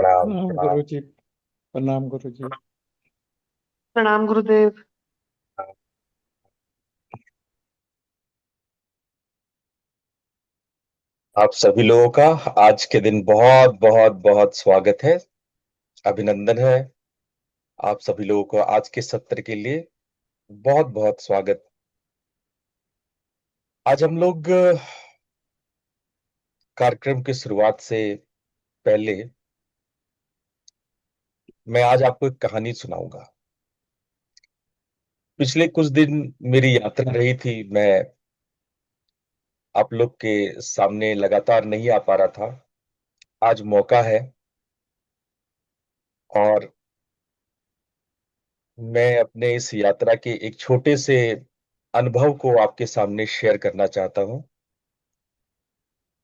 प्रणाम प्रणाम प्रणाम। गुरु जी। प्रणाम गुरु जी। प्रणाम गुरुदेव। आप सभी लोगों का आज के दिन बहुत बहुत बहुत स्वागत है। अभिनंदन है। आप सभी लोगों को आज के सत्र के लिए बहुत बहुत स्वागत। आज हम लोग कार्यक्रम की शुरुआत से पहले मैं आज आपको एक कहानी सुनाऊंगा। पिछले कुछ दिन मेरी यात्रा रही थी। मैं आप लोग के सामने लगातार नहीं आ पा रहा था। आज मौका है और मैं अपने इस यात्रा के एक छोटे से अनुभव को आपके सामने शेयर करना चाहता हूं,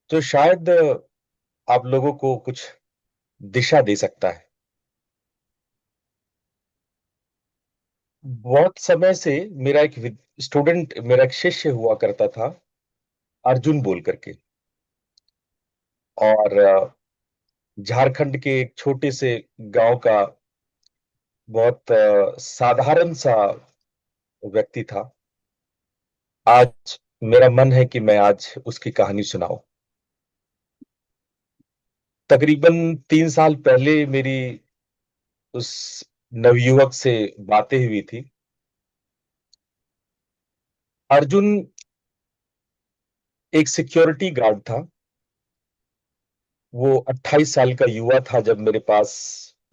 जो शायद आप लोगों को कुछ दिशा दे सकता है। बहुत समय से मेरा एक स्टूडेंट, मेरा एक शिष्य हुआ करता था, अर्जुन बोल करके। और झारखंड के एक छोटे से गांव का बहुत साधारण सा व्यक्ति था। आज मेरा मन है कि मैं आज उसकी कहानी सुनाऊं। तकरीबन 3 साल पहले मेरी उस नवयुवक से बातें हुई थी। अर्जुन एक सिक्योरिटी गार्ड था। वो 28 साल का युवा था जब मेरे पास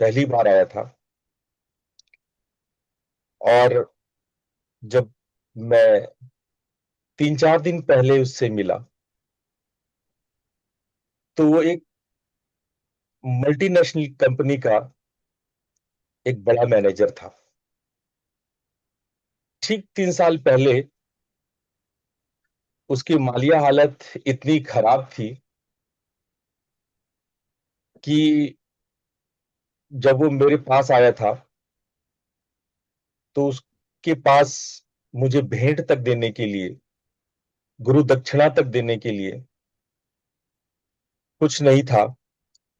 पहली बार आया था। और जब मैं 3-4 दिन पहले उससे मिला, तो वो एक मल्टीनेशनल कंपनी का एक बड़ा मैनेजर था। ठीक 3 साल पहले उसकी मालिया हालत इतनी खराब थी कि जब वो मेरे पास आया था, तो उसके पास मुझे भेंट तक देने के लिए, गुरु दक्षिणा तक देने के लिए कुछ नहीं था।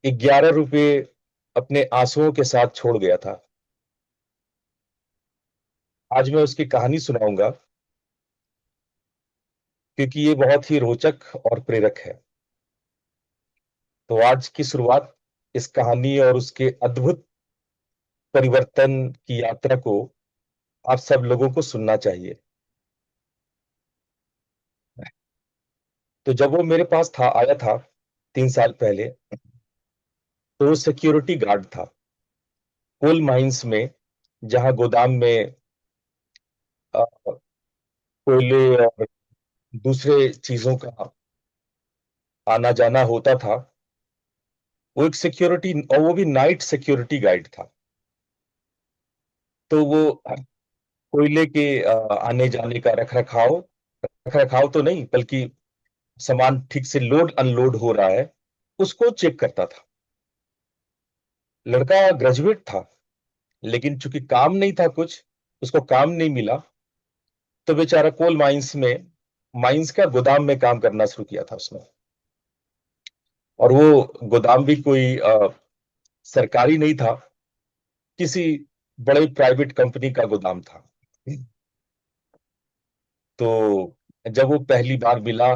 11 रुपए अपने आंसुओं के साथ छोड़ गया था। आज मैं उसकी कहानी सुनाऊंगा, क्योंकि ये बहुत ही रोचक और प्रेरक है। तो आज की शुरुआत इस कहानी और उसके अद्भुत परिवर्तन की यात्रा को आप सब लोगों को सुनना चाहिए। तो जब वो मेरे पास था, आया था 3 साल पहले, तो वो सिक्योरिटी गार्ड था कोल माइंस में, जहां गोदाम में अ, कोयले और दूसरे चीजों का आना जाना होता था। वो एक सिक्योरिटी, और वो भी नाइट सिक्योरिटी गार्ड था। तो वो कोयले के आने जाने का रख रखाव, रख रखाव तो नहीं बल्कि सामान ठीक से लोड अनलोड हो रहा है, उसको चेक करता था। लड़का ग्रेजुएट था, लेकिन चूंकि काम नहीं था कुछ, उसको काम नहीं मिला, तो बेचारा कोल माइंस में, माइंस का गोदाम में काम करना शुरू किया था उसने। और वो गोदाम भी कोई सरकारी नहीं था, किसी बड़े प्राइवेट कंपनी का गोदाम था। तो जब वो पहली बार मिला,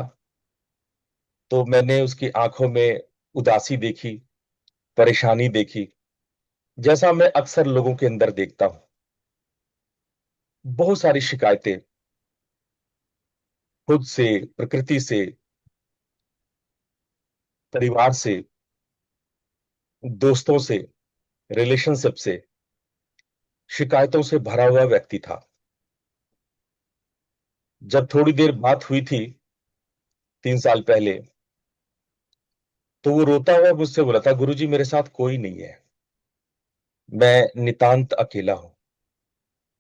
तो मैंने उसकी आंखों में उदासी देखी, परेशानी देखी, जैसा मैं अक्सर लोगों के अंदर देखता हूं। बहुत सारी शिकायतें, खुद से, प्रकृति से, परिवार से, दोस्तों से, रिलेशनशिप से, शिकायतों से भरा हुआ व्यक्ति था। जब थोड़ी देर बात हुई थी 3 साल पहले, तो वो रोता हुआ मुझसे बोला था, गुरुजी मेरे साथ कोई नहीं है, मैं नितांत अकेला हूं,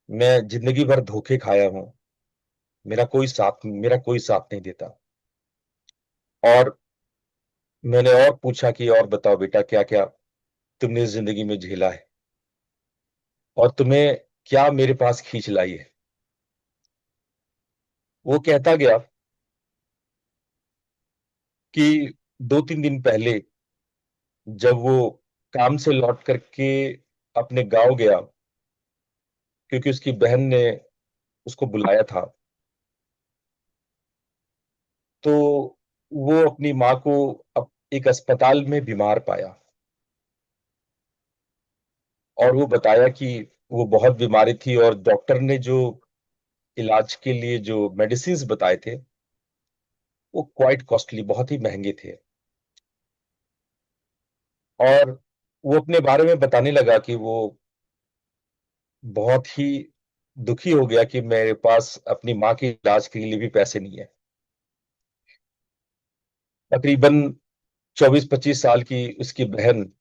मैं जिंदगी भर धोखे खाया हूं, मेरा कोई साथ नहीं देता। और मैंने और पूछा कि और बताओ बेटा, क्या क्या तुमने इस जिंदगी में झेला है, और तुम्हें क्या मेरे पास खींच लाई है। वो कहता गया कि 2-3 दिन पहले जब वो काम से लौट करके अपने गांव गया, क्योंकि उसकी बहन ने उसको बुलाया था। तो वो अपनी माँ को एक अस्पताल में बीमार पाया, और वो बताया कि वो बहुत बीमारी थी, और डॉक्टर ने जो इलाज के लिए जो मेडिसिन्स बताए थे वो क्वाइट कॉस्टली, बहुत ही महंगे थे। और वो अपने बारे में बताने लगा कि वो बहुत ही दुखी हो गया कि मेरे पास अपनी माँ के इलाज के लिए भी पैसे नहीं है। तकरीबन 24-25 साल की उसकी बहन,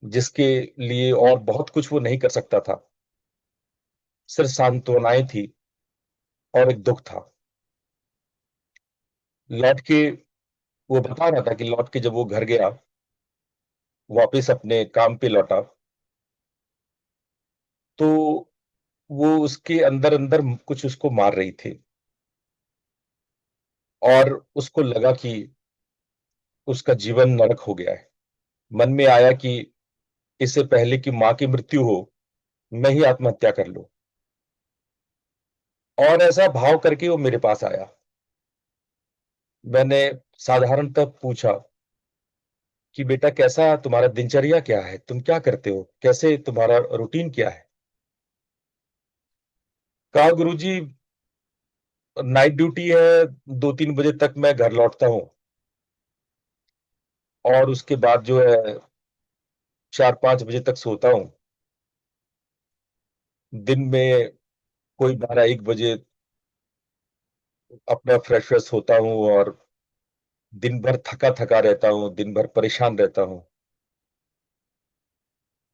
जिसके लिए और बहुत कुछ वो नहीं कर सकता था, सिर्फ सांत्वनाएं थी और एक दुख था। लौट के वो बता रहा था कि लौट के जब वो घर गया, वापस अपने काम पे लौटा, तो वो उसके अंदर अंदर कुछ उसको मार रही थी, और उसको लगा कि उसका जीवन नरक हो गया है। मन में आया कि इससे पहले कि मां की मृत्यु हो, मैं ही आत्महत्या कर लूं। और ऐसा भाव करके वो मेरे पास आया। मैंने साधारणतः पूछा कि बेटा, कैसा तुम्हारा दिनचर्या क्या है, तुम क्या करते हो, कैसे तुम्हारा रूटीन क्या है। कहा, गुरुजी, नाइट ड्यूटी है, 2-3 बजे तक मैं घर लौटता हूँ, और उसके बाद जो है 4-5 बजे तक सोता हूँ। दिन में कोई 12-1 बजे अपना फ्रेश फ्रेश होता हूँ, और दिन भर थका थका रहता हूँ, दिन भर परेशान रहता हूँ।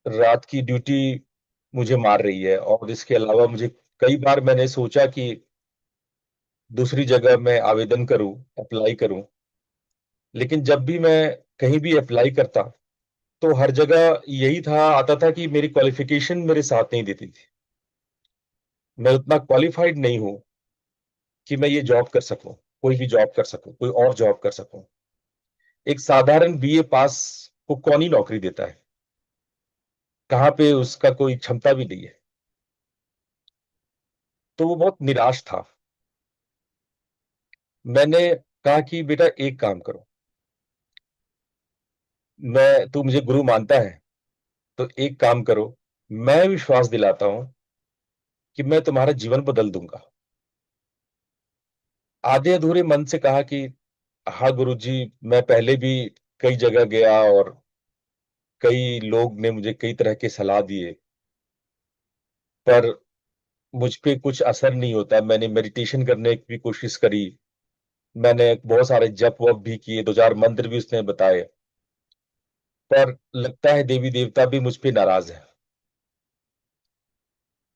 रात की ड्यूटी मुझे मार रही है, और इसके अलावा मुझे कई बार मैंने सोचा कि दूसरी जगह मैं आवेदन करूं, अप्लाई करूं, लेकिन जब भी मैं कहीं भी अप्लाई करता, तो हर जगह यही था, आता था कि मेरी क्वालिफिकेशन मेरे साथ नहीं देती थी। मैं उतना क्वालिफाइड नहीं हूं कि मैं ये जॉब कर सकूं, कोई भी जॉब कर सकूं, कोई और जॉब कर सकूं। एक साधारण बीए पास को कौन ही नौकरी देता है, कहाँ पे उसका कोई क्षमता भी नहीं है। तो वो बहुत निराश था। मैंने कहा कि बेटा, एक काम करो, मैं तू मुझे गुरु मानता है, तो एक काम करो, मैं विश्वास दिलाता हूं कि मैं तुम्हारा जीवन बदल दूंगा। आधे अधूरे मन से कहा कि हाँ गुरुजी, मैं पहले भी कई जगह गया, और कई लोग ने मुझे कई तरह के सलाह दिए, पर मुझ पे कुछ असर नहीं होता। मैंने मेडिटेशन करने की भी कोशिश करी, मैंने बहुत सारे जप वप भी किए, 2 4 मंत्र भी उसने बताए, पर लगता है देवी देवता भी मुझ पे नाराज है।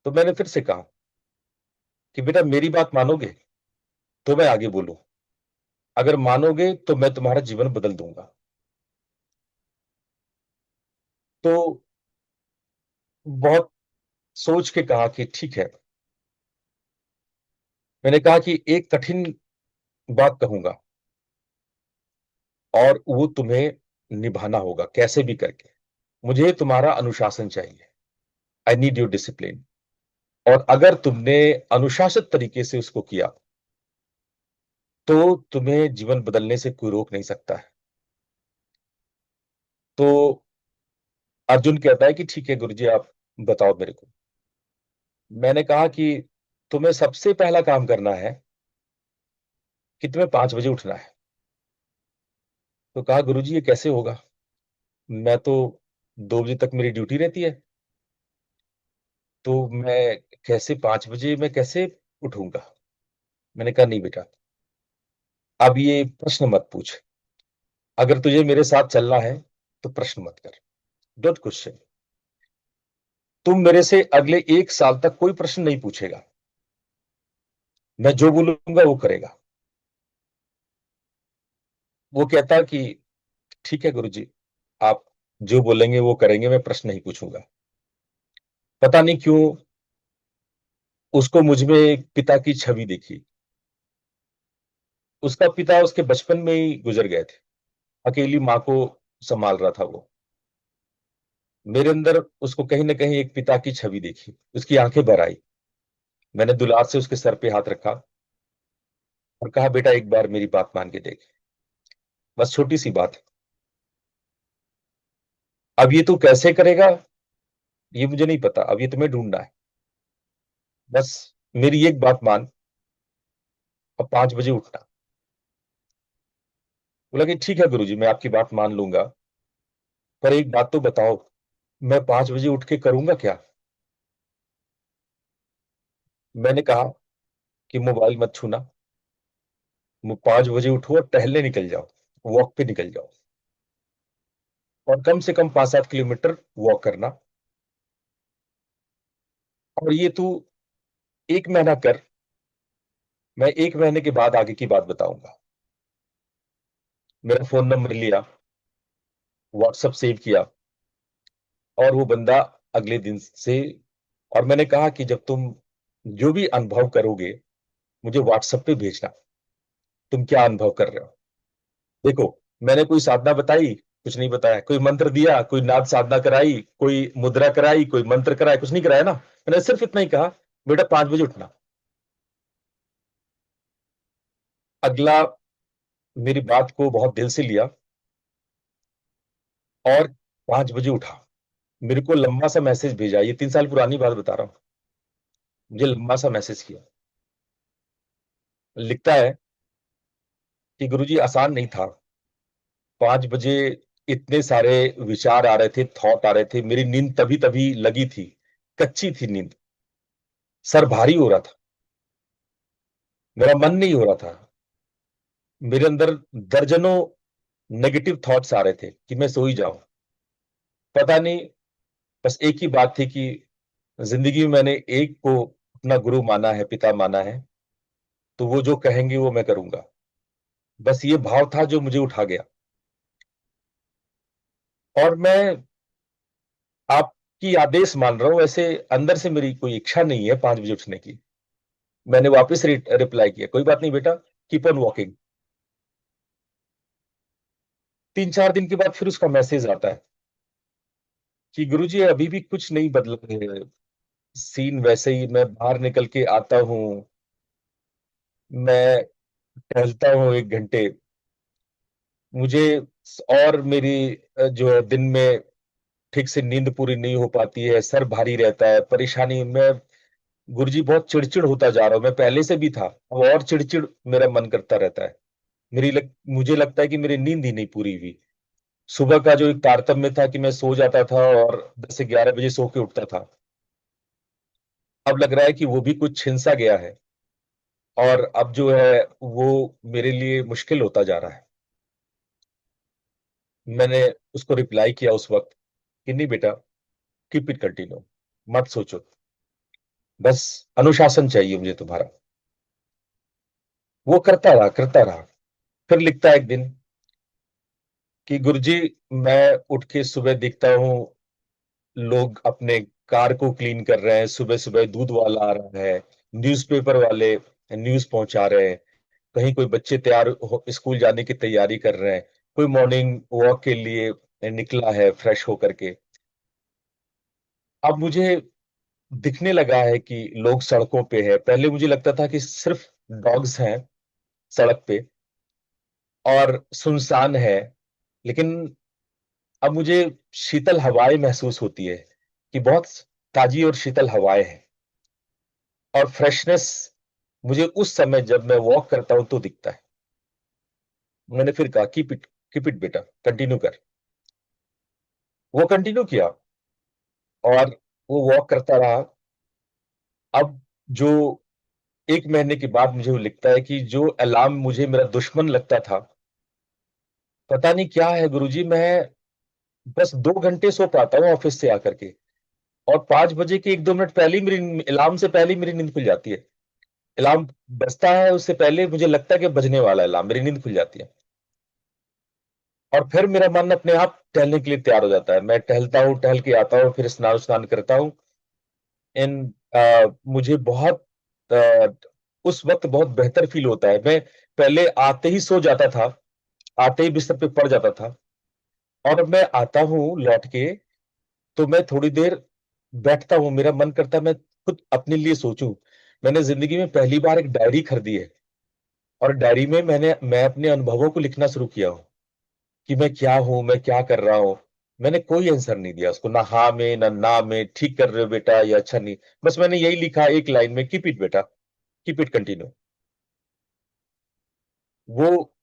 तो मैंने फिर से कहा कि बेटा, मेरी बात मानोगे तो मैं आगे बोलूं, अगर मानोगे तो मैं तुम्हारा जीवन बदल दूंगा। तो बहुत सोच के कहा कि ठीक है। मैंने कहा कि एक कठिन बात कहूंगा, और वो तुम्हें निभाना होगा कैसे भी करके। मुझे तुम्हारा अनुशासन चाहिए। I need your discipline. और अगर तुमने अनुशासित तरीके से उसको किया, तो तुम्हें जीवन बदलने से कोई रोक नहीं सकता है। तो अर्जुन कहता है कि ठीक है गुरुजी, आप बताओ मेरे को। मैंने कहा कि तुम्हें सबसे पहला काम करना है कि तुम्हें 5 बजे उठना है। तो कहा, गुरुजी, ये कैसे होगा, मैं तो 2 बजे तक मेरी ड्यूटी रहती है, तो मैं कैसे 5 बजे मैं कैसे उठूंगा। मैंने कहा, नहीं बेटा, अब ये प्रश्न मत पूछ। अगर तुझे मेरे साथ चलना है तो प्रश्न मत कर, डोंट क्वेश्चन। तुम मेरे से अगले 1 साल तक कोई प्रश्न नहीं पूछेगा, मैं जो बोलूंगा वो करेगा। वो कहता कि ठीक है गुरुजी, आप जो बोलेंगे वो करेंगे, मैं प्रश्न नहीं पूछूंगा। पता नहीं क्यों उसको मुझ में एक पिता की छवि दिखी। उसका पिता उसके बचपन में ही गुजर गए थे, अकेली माँ को संभाल रहा था वो। मेरे अंदर उसको कहीं ना कहीं एक पिता की छवि देखी, उसकी आंखें भर आई। मैंने दुलार से उसके सर पे हाथ रखा और कहा, बेटा एक बार मेरी बात मान के देख, बस छोटी सी बात है। अब ये तू कैसे करेगा ये मुझे नहीं पता, अब ये तुम्हें ढूंढना है। बस मेरी एक बात मान, अब 5 बजे उठना। बोला कि ठीक है गुरुजी, मैं आपकी बात मान लूंगा, पर एक बात तो बताओ, मैं 5 बजे उठ के करूंगा क्या? मैंने कहा कि मोबाइल मत छूना, 5 बजे उठो और टहलने निकल जाओ, वॉक पे निकल जाओ, और कम से कम 5-7 किलोमीटर वॉक करना। और ये तू 1 महीना कर, मैं 1 महीने के बाद आगे की बात बताऊंगा। मेरा फोन नंबर लिया, व्हाट्सएप सेव किया, और वो बंदा अगले दिन से, और मैंने कहा कि जब तुम जो भी अनुभव करोगे मुझे व्हाट्सएप पे भेजना, तुम क्या अनुभव कर रहे हो। देखो, मैंने कोई साधना बताई? कुछ नहीं बताया। कोई मंत्र दिया? कोई नाद साधना कराई? कोई मुद्रा कराई? कोई मंत्र कराया? कुछ नहीं कराया ना। मैंने सिर्फ इतना ही कहा, बेटा 5 बजे उठना। अगला मेरी बात को बहुत दिल से लिया और 5 बजे उठा। मेरे को लंबा सा मैसेज भेजा, ये 3 साल पुरानी बात बता रहा हूं। मुझे लंबा सा मैसेज किया, लिखता है कि गुरुजी आसान नहीं था। 5 बजे इतने सारे विचार आ रहे थे, थॉट आ रहे थे, मेरी नींद तभी तभी लगी थी, कच्ची थी नींद, सर भारी हो रहा था, मेरा मन नहीं हो रहा था, मेरे अंदर दर्जनों नेगेटिव थॉट्स आ रहे थे कि मैं सो ही जाऊं। पता नहीं, बस एक ही बात थी कि जिंदगी में मैंने एक को अपना गुरु माना है, पिता माना है, तो वो जो कहेंगे वो मैं करूंगा। बस ये भाव था जो मुझे उठा गया। और मैं आपकी आदेश मान रहा हूं, वैसे अंदर से मेरी कोई इच्छा नहीं है 5 बजे उठने की। मैंने वापस रिप्लाई किया, कोई बात नहीं बेटा, कीप ऑन वॉकिंग। 3-4 दिन के बाद फिर उसका मैसेज आता है कि गुरुजी अभी भी कुछ नहीं बदला है, सीन वैसे ही, मैं बाहर निकल के आता हूँ, मैं टहलता हूँ 1 घंटे, मुझे और मेरी जो है दिन में ठीक से नींद पूरी नहीं हो पाती है, सर भारी रहता है, परेशानी, मैं गुरुजी बहुत चिड़चिड़ होता जा रहा हूँ। मैं पहले से भी था, अब और चिड़चिड़ मेरा मन करता रहता है। मुझे लगता है कि मेरी नींद ही नहीं पूरी हुई। सुबह का जो एक तारतम्य था कि मैं सो जाता था और 10 से 11 बजे सो के उठता था, अब लग रहा है कि वो भी कुछ छिन सा गया है, और अब जो है वो मेरे लिए मुश्किल होता जा रहा है। मैंने उसको रिप्लाई किया उस वक्त कि नहीं बेटा, कीप इट कंटिन्यू, मत सोचो, बस अनुशासन चाहिए मुझे तुम्हारा। वो करता रहा करता रहा। फिर लिखता है एक दिन कि गुरुजी, मैं उठ के सुबह देखता हूँ लोग अपने कार को क्लीन कर रहे हैं, सुबह सुबह दूध वाला आ रहा है, न्यूज़पेपर वाले न्यूज़ पहुंचा रहे हैं, कहीं कोई बच्चे स्कूल जाने की तैयारी कर रहे हैं, कोई मॉर्निंग वॉक के लिए निकला है फ्रेश होकर के। अब मुझे दिखने लगा है कि लोग सड़कों पे है। पहले मुझे लगता था कि सिर्फ डॉग्स हैं सड़क पे और सुनसान है, लेकिन अब मुझे शीतल हवाएं महसूस होती है कि बहुत ताजी और शीतल हवाएं हैं, और फ्रेशनेस मुझे उस समय जब मैं वॉक करता हूं तो दिखता है। मैंने फिर कहा, कीप इट बेटा, कंटिन्यू कर। वो कंटिन्यू किया और वो वॉक करता रहा। अब जो 1 महीने के बाद मुझे वो लिखता है कि जो अलार्म मुझे मेरा दुश्मन लगता था, पता नहीं क्या है गुरुजी, मैं बस 2 घंटे सो पाता हूँ ऑफिस से आकर के, और 5 बजे के 1-2 मिनट पहले ही मेरी अलार्म से पहले ही मेरी नींद खुल जाती है। अलार्म बजता है उससे पहले मुझे लगता है कि बजने वाला है अलार्म, मेरी नींद खुल जाती है, और फिर मेरा मन अपने आप टहलने के लिए तैयार हो जाता है। मैं टहलता हूँ, टहल के आता हूँ, फिर स्नान स्नान करता हूँ। इन मुझे बहुत आ, उस वक्त बहुत बेहतर फील होता है। मैं पहले आते ही सो जाता था, आते ही बिस्तर पे पड़ जाता था, और मैं आता हूँ लौट के तो मैं थोड़ी देर बैठता हूँ, मेरा मन करता है मैं खुद अपने लिए सोचूं। मैंने जिंदगी में पहली बार एक डायरी खरीदी है, और डायरी में मैं अपने अनुभवों को लिखना शुरू किया हूँ कि मैं क्या हूं, मैं क्या कर रहा हूं। मैंने कोई आंसर नहीं दिया उसको, ना हाँ में ना में, ठीक कर रहे हो बेटा या अच्छा नहीं। बस मैंने यही लिखा एक लाइन में, कीप इट बेटा, कीप इट कंटिन्यू। वो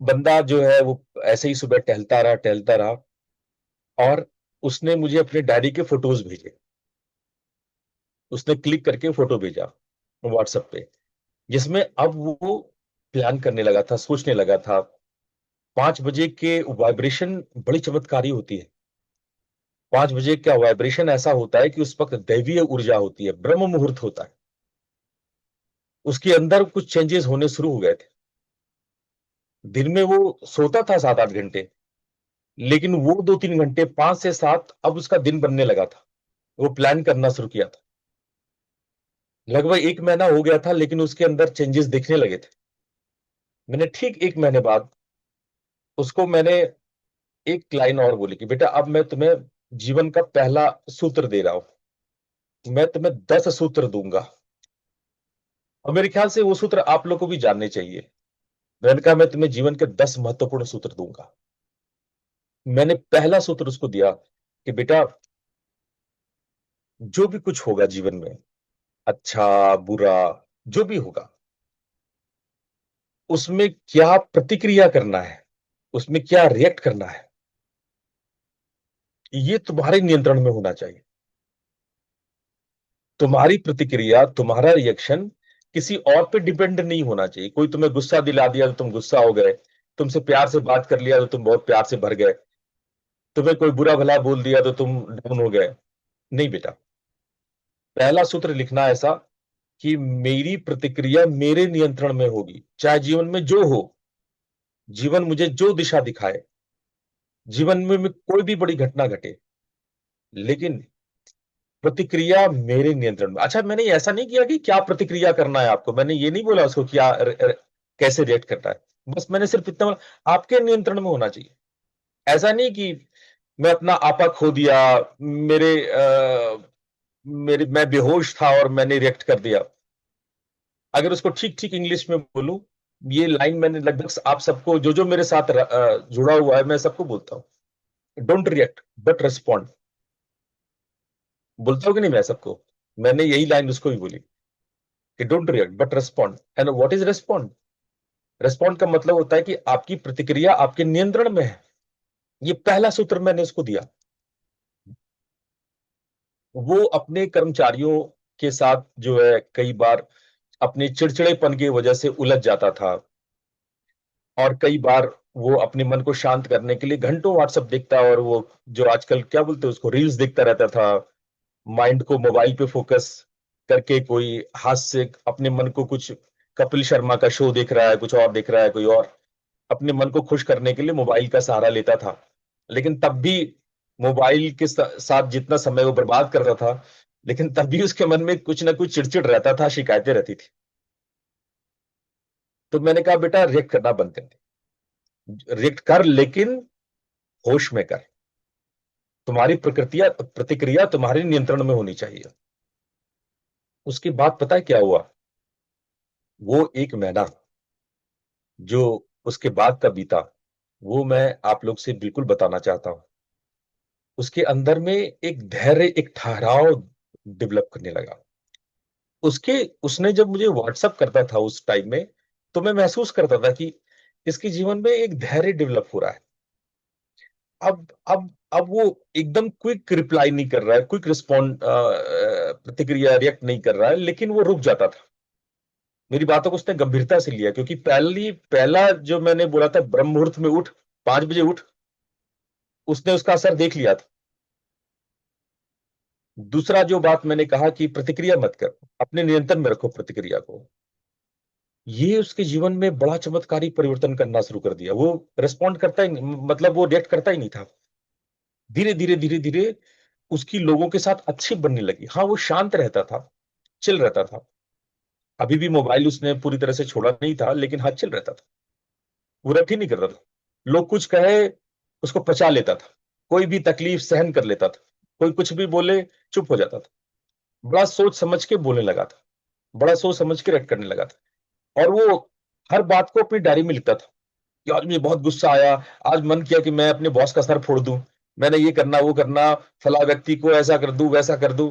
बंदा जो है वो ऐसे ही सुबह टहलता रहा, और उसने मुझे अपने डायरी के फोटोज भेजे। उसने क्लिक करके फोटो भेजा व्हाट्सएप पे, जिसमें अब वो प्लान करने लगा था, सोचने लगा था। 5 बजे के वाइब्रेशन बड़ी चमत्कारी होती है। 5 बजे का वाइब्रेशन ऐसा होता है कि उस वक्त दैवीय ऊर्जा होती है, ब्रह्म मुहूर्त होता है। उसके अंदर कुछ चेंजेस होने शुरू हो गए थे। दिन में वो सोता था 7-8 घंटे, लेकिन वो 2-3 घंटे, 5 से 7, अब उसका दिन बनने लगा था। वो प्लान करना शुरू किया था। लगभग 1 महीना हो गया था, लेकिन उसके अंदर चेंजेस दिखने लगे थे। मैंने ठीक 1 महीने बाद उसको मैंने एक लाइन और बोली कि बेटा, अब मैं तुम्हें जीवन का पहला सूत्र दे रहा हूं। मैं तुम्हें 10 सूत्र दूंगा, और मेरे ख्याल से वो सूत्र आप लोग को भी जानने चाहिए। मैंने कहा मैं तुम्हें जीवन के 10 महत्वपूर्ण सूत्र दूंगा। मैंने पहला सूत्र उसको दिया कि बेटा, जो भी कुछ होगा जीवन में, अच्छा बुरा, जो भी होगा, उसमें क्या प्रतिक्रिया करना है, उसमें क्या रिएक्ट करना है, ये तुम्हारे नियंत्रण में होना चाहिए। तुम्हारी प्रतिक्रिया, तुम्हारा रिएक्शन किसी और पे डिपेंड नहीं होना चाहिए। कोई तुम्हें गुस्सा दिला दिया तो तुम गुस्सा हो गए, तुमसे प्यार से बात कर लिया तो तुम बहुत प्यार से भर गए, तुम्हें कोई बुरा भला बोल दिया तो तुम डाउन हो गए। नहीं बेटा, पहला सूत्र लिखना ऐसा कि मेरी प्रतिक्रिया मेरे नियंत्रण में होगी, चाहे जीवन में जो हो, जीवन मुझे जो दिशा दिखाए, जीवन में कोई भी बड़ी घटना घटे, लेकिन प्रतिक्रिया मेरे नियंत्रण में। अच्छा, मैंने ऐसा नहीं किया कि क्या प्रतिक्रिया करना है आपको, मैंने ये नहीं बोला उसको क्या कैसे रिएक्ट करना है। बस मैंने सिर्फ इतना बोला, आपके नियंत्रण में होना चाहिए। ऐसा नहीं कि मैं अपना आपा खो दिया, मेरे मैं बेहोश था और मैंने रिएक्ट कर दिया। अगर उसको ठीक ठीक इंग्लिश में बोलूं, ये लाइन मैंने लगभग आप सबको, जो जो मेरे साथ जुड़ा हुआ है, मैं सबको बोलता हूं, डोंट रिएक्ट बट रेस्पॉन्ड। बोलता हूं कि नहीं मैं सबको? मैंने यही लाइन उसको भी बोली कि don't react but respond. And what is respond? Respond का मतलब होता है कि आपकी प्रतिक्रिया आपके नियंत्रण में है। ये पहला सूत्र मैंने उसको दिया। वो अपने कर्मचारियों के साथ जो है कई बार अपने चिड़चिड़ेपन की वजह से उलझ जाता था, और कई बार वो अपने मन को शांत करने के लिए घंटों व्हाट्सएप देखता, और वो जो आजकल क्या बोलते हैं उसको, रील्स देखता रहता था। माइंड को मोबाइल पे फोकस करके कोई हास्य, अपने मन को कुछ, कपिल शर्मा का शो देख रहा है, कुछ और देख रहा है कोई और, अपने मन को खुश करने के लिए मोबाइल का सहारा लेता था। लेकिन तब भी मोबाइल के साथ जितना समय वो बर्बाद करता था, लेकिन तब भी उसके मन में कुछ ना कुछ चिड़चिड़ रहता था, शिकायतें रहती थी। तो मैंने कहा बेटा, रिएक्ट करना बंद कर दे, रिएक्ट कर लेकिन होश में कर। तुम्हारी प्रकृतिया प्रतिक्रिया तुम्हारे नियंत्रण में होनी चाहिए। उसके बाद पता है क्या हुआ? वो 1 महीना जो उसके बाद का बीता, वो मैं आप लोग से बिल्कुल बताना चाहता हूं। उसके अंदर में एक धैर्य, एक ठहराव डेवलप करने लगा। उसके उसने जब मुझे व्हाट्सअप करता था उस टाइम में, तो मैं महसूस करता था कि इसके जीवन में एक धैर्य डेवलप हो रहा है। अब वो एकदम क्विक रिप्लाई नहीं कर रहा है, क्विक रिस्पॉन्ड, प्रतिक्रिया रिएक्ट नहीं कर रहा है, लेकिन वो रुक जाता था। मेरी बातों को उसने गंभीरता से लिया, क्योंकि पहला जो मैंने बोला था, ब्रह्म मुहूर्त में उठ, 5 बजे उठ, उसने उसका असर देख लिया था। दूसरा जो बात मैंने कहा कि प्रतिक्रिया मत कर, अपने नियंत्रण में रखो प्रतिक्रिया को, ये उसके जीवन में बड़ा चमत्कारी परिवर्तन करना शुरू कर दिया। वो रिस्पॉन्ड करता ही मतलब वो रिएक्ट करता ही नहीं था। धीरे धीरे धीरे धीरे उसकी लोगों के साथ अच्छी बनने लगी। हाँ, वो शांत रहता था, चिल रहता था। अभी भी मोबाइल उसने पूरी तरह से छोड़ा नहीं था, लेकिन हाँ, चिल रहता था। वो रट ही नहीं करता था। लोग कुछ कहे, उसको पचा लेता था, कोई भी तकलीफ सहन कर लेता था। कोई कुछ भी बोले चुप हो जाता था, बड़ा सोच समझ के बोलने लगा था, बड़ा सोच समझ के रट करने लगा था। और वो हर बात को अपनी डायरी में लिखता था कि आज मुझे बहुत गुस्सा आया, आज मन किया कि मैं अपने बॉस का सर फोड़ दूं, मैंने ये करना वो करना, फला व्यक्ति को ऐसा कर दूं वैसा कर दूं।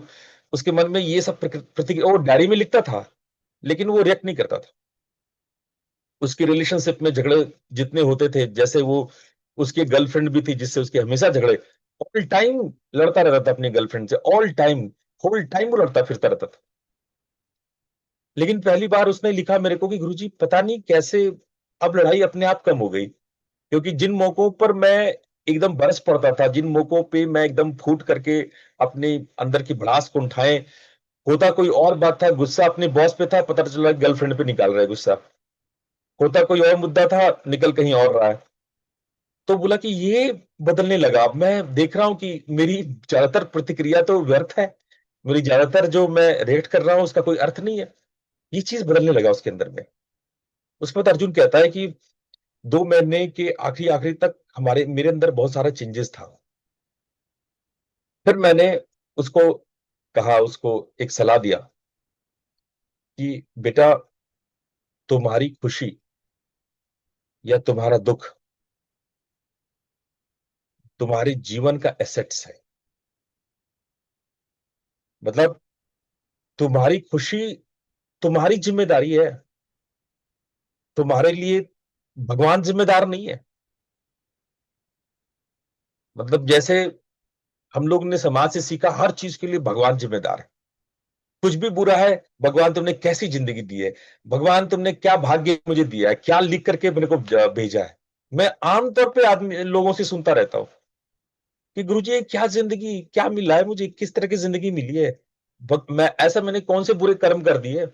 उसके मन में ये सब प्रतिक्रिया वो डायरी में लिखता था, लेकिन वो रिएक्ट नहीं करता था। उसकी रिलेशनशिप में झगड़े जितने होते थे, जैसे वो उसकी गर्लफ्रेंड भी थी जिससे उसके हमेशा झगड़े, ऑल टाइम लड़ता रहता था अपनी गर्लफ्रेंड से, ऑल टाइम, होल टाइम वो लड़ता फिरता रहता था। लेकिन पहली बार उसने लिखा मेरे को कि गुरुजी पता नहीं कैसे अब लड़ाई अपने आप कम हो गई, क्योंकि जिन मौकों पर मैं एकदम बरस पड़ता था, जिन मौकों पे मैं एकदम फूट करके अपने अंदर की भड़ास को उठाए, होता कोई और बात था, गुस्सा अपने बॉस पे था, पता चला गर्लफ्रेंड पे निकाल रहा है गुस्सा, होता कोई और मुद्दा था, निकल कहीं और रहा है। तो बोला कि ये बदलने लगा। अब मैं देख रहा हूं कि मेरी ज्यादातर प्रतिक्रिया तो व्यर्थ है, मेरी ज्यादातर जो मैं रिएक्ट कर रहा हूं उसका कोई अर्थ नहीं है। ये चीज बदलने लगा उसके अंदर में। उसके बाद अर्जुन कहता है कि 2 महीने के आखिरी आखिरी तक हमारे मेरे अंदर बहुत सारा चेंजेस था। फिर मैंने उसको कहा, उसको एक सलाह दिया कि बेटा, तुम्हारी खुशी या तुम्हारा दुख तुम्हारे जीवन का एसेट्स है। मतलब तुम्हारी खुशी तुम्हारी जिम्मेदारी है, तुम्हारे लिए भगवान जिम्मेदार नहीं है। मतलब जैसे हम लोग ने समाज से सीखा हर चीज के लिए भगवान जिम्मेदार है, कुछ भी बुरा है, भगवान तुमने कैसी जिंदगी दी है, भगवान तुमने क्या भाग्य मुझे दिया है, क्या लिख करके मेरे को भेजा है। मैं आमतौर पे आदमी लोगों से सुनता रहता हूँ कि गुरुजी ये क्या जिंदगी, क्या मिला है मुझे, किस तरह की जिंदगी मिली है, मैंने कौन से बुरे कर्म कर दिए,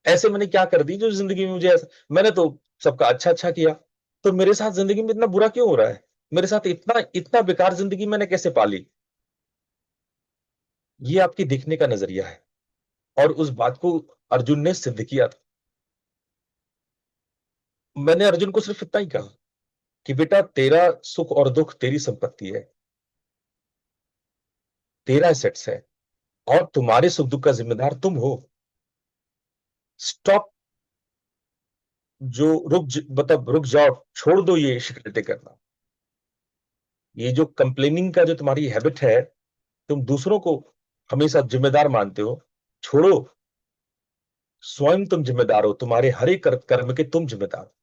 ऐसे मैंने क्या कर दी जो जिंदगी में मुझे ऐसा, मैंने तो सबका अच्छा अच्छा किया, तो मेरे साथ जिंदगी में इतना बुरा क्यों हो रहा है, मेरे साथ इतना इतना बेकार जिंदगी मैंने कैसे पाली। ये आपकी देखने का नजरिया है। और उस बात को अर्जुन ने सिद्ध किया था। मैंने अर्जुन को सिर्फ इतना ही कहा कि बेटा, तेरा सुख और दुख तेरी संपत्ति है, तेरा एसेट्स है, और तुम्हारे सुख दुख का जिम्मेदार तुम हो। स्टॉप, जो मतलब रुक जाओ, छोड़ दो ये शिकायतें करना, ये जो कंप्लेनिंग का जो तुम्हारी हैबिट है, तुम दूसरों को हमेशा जिम्मेदार मानते हो, छोड़ो। स्वयं तुम जिम्मेदार हो, तुम्हारे हर एक कर्म के तुम जिम्मेदार हो।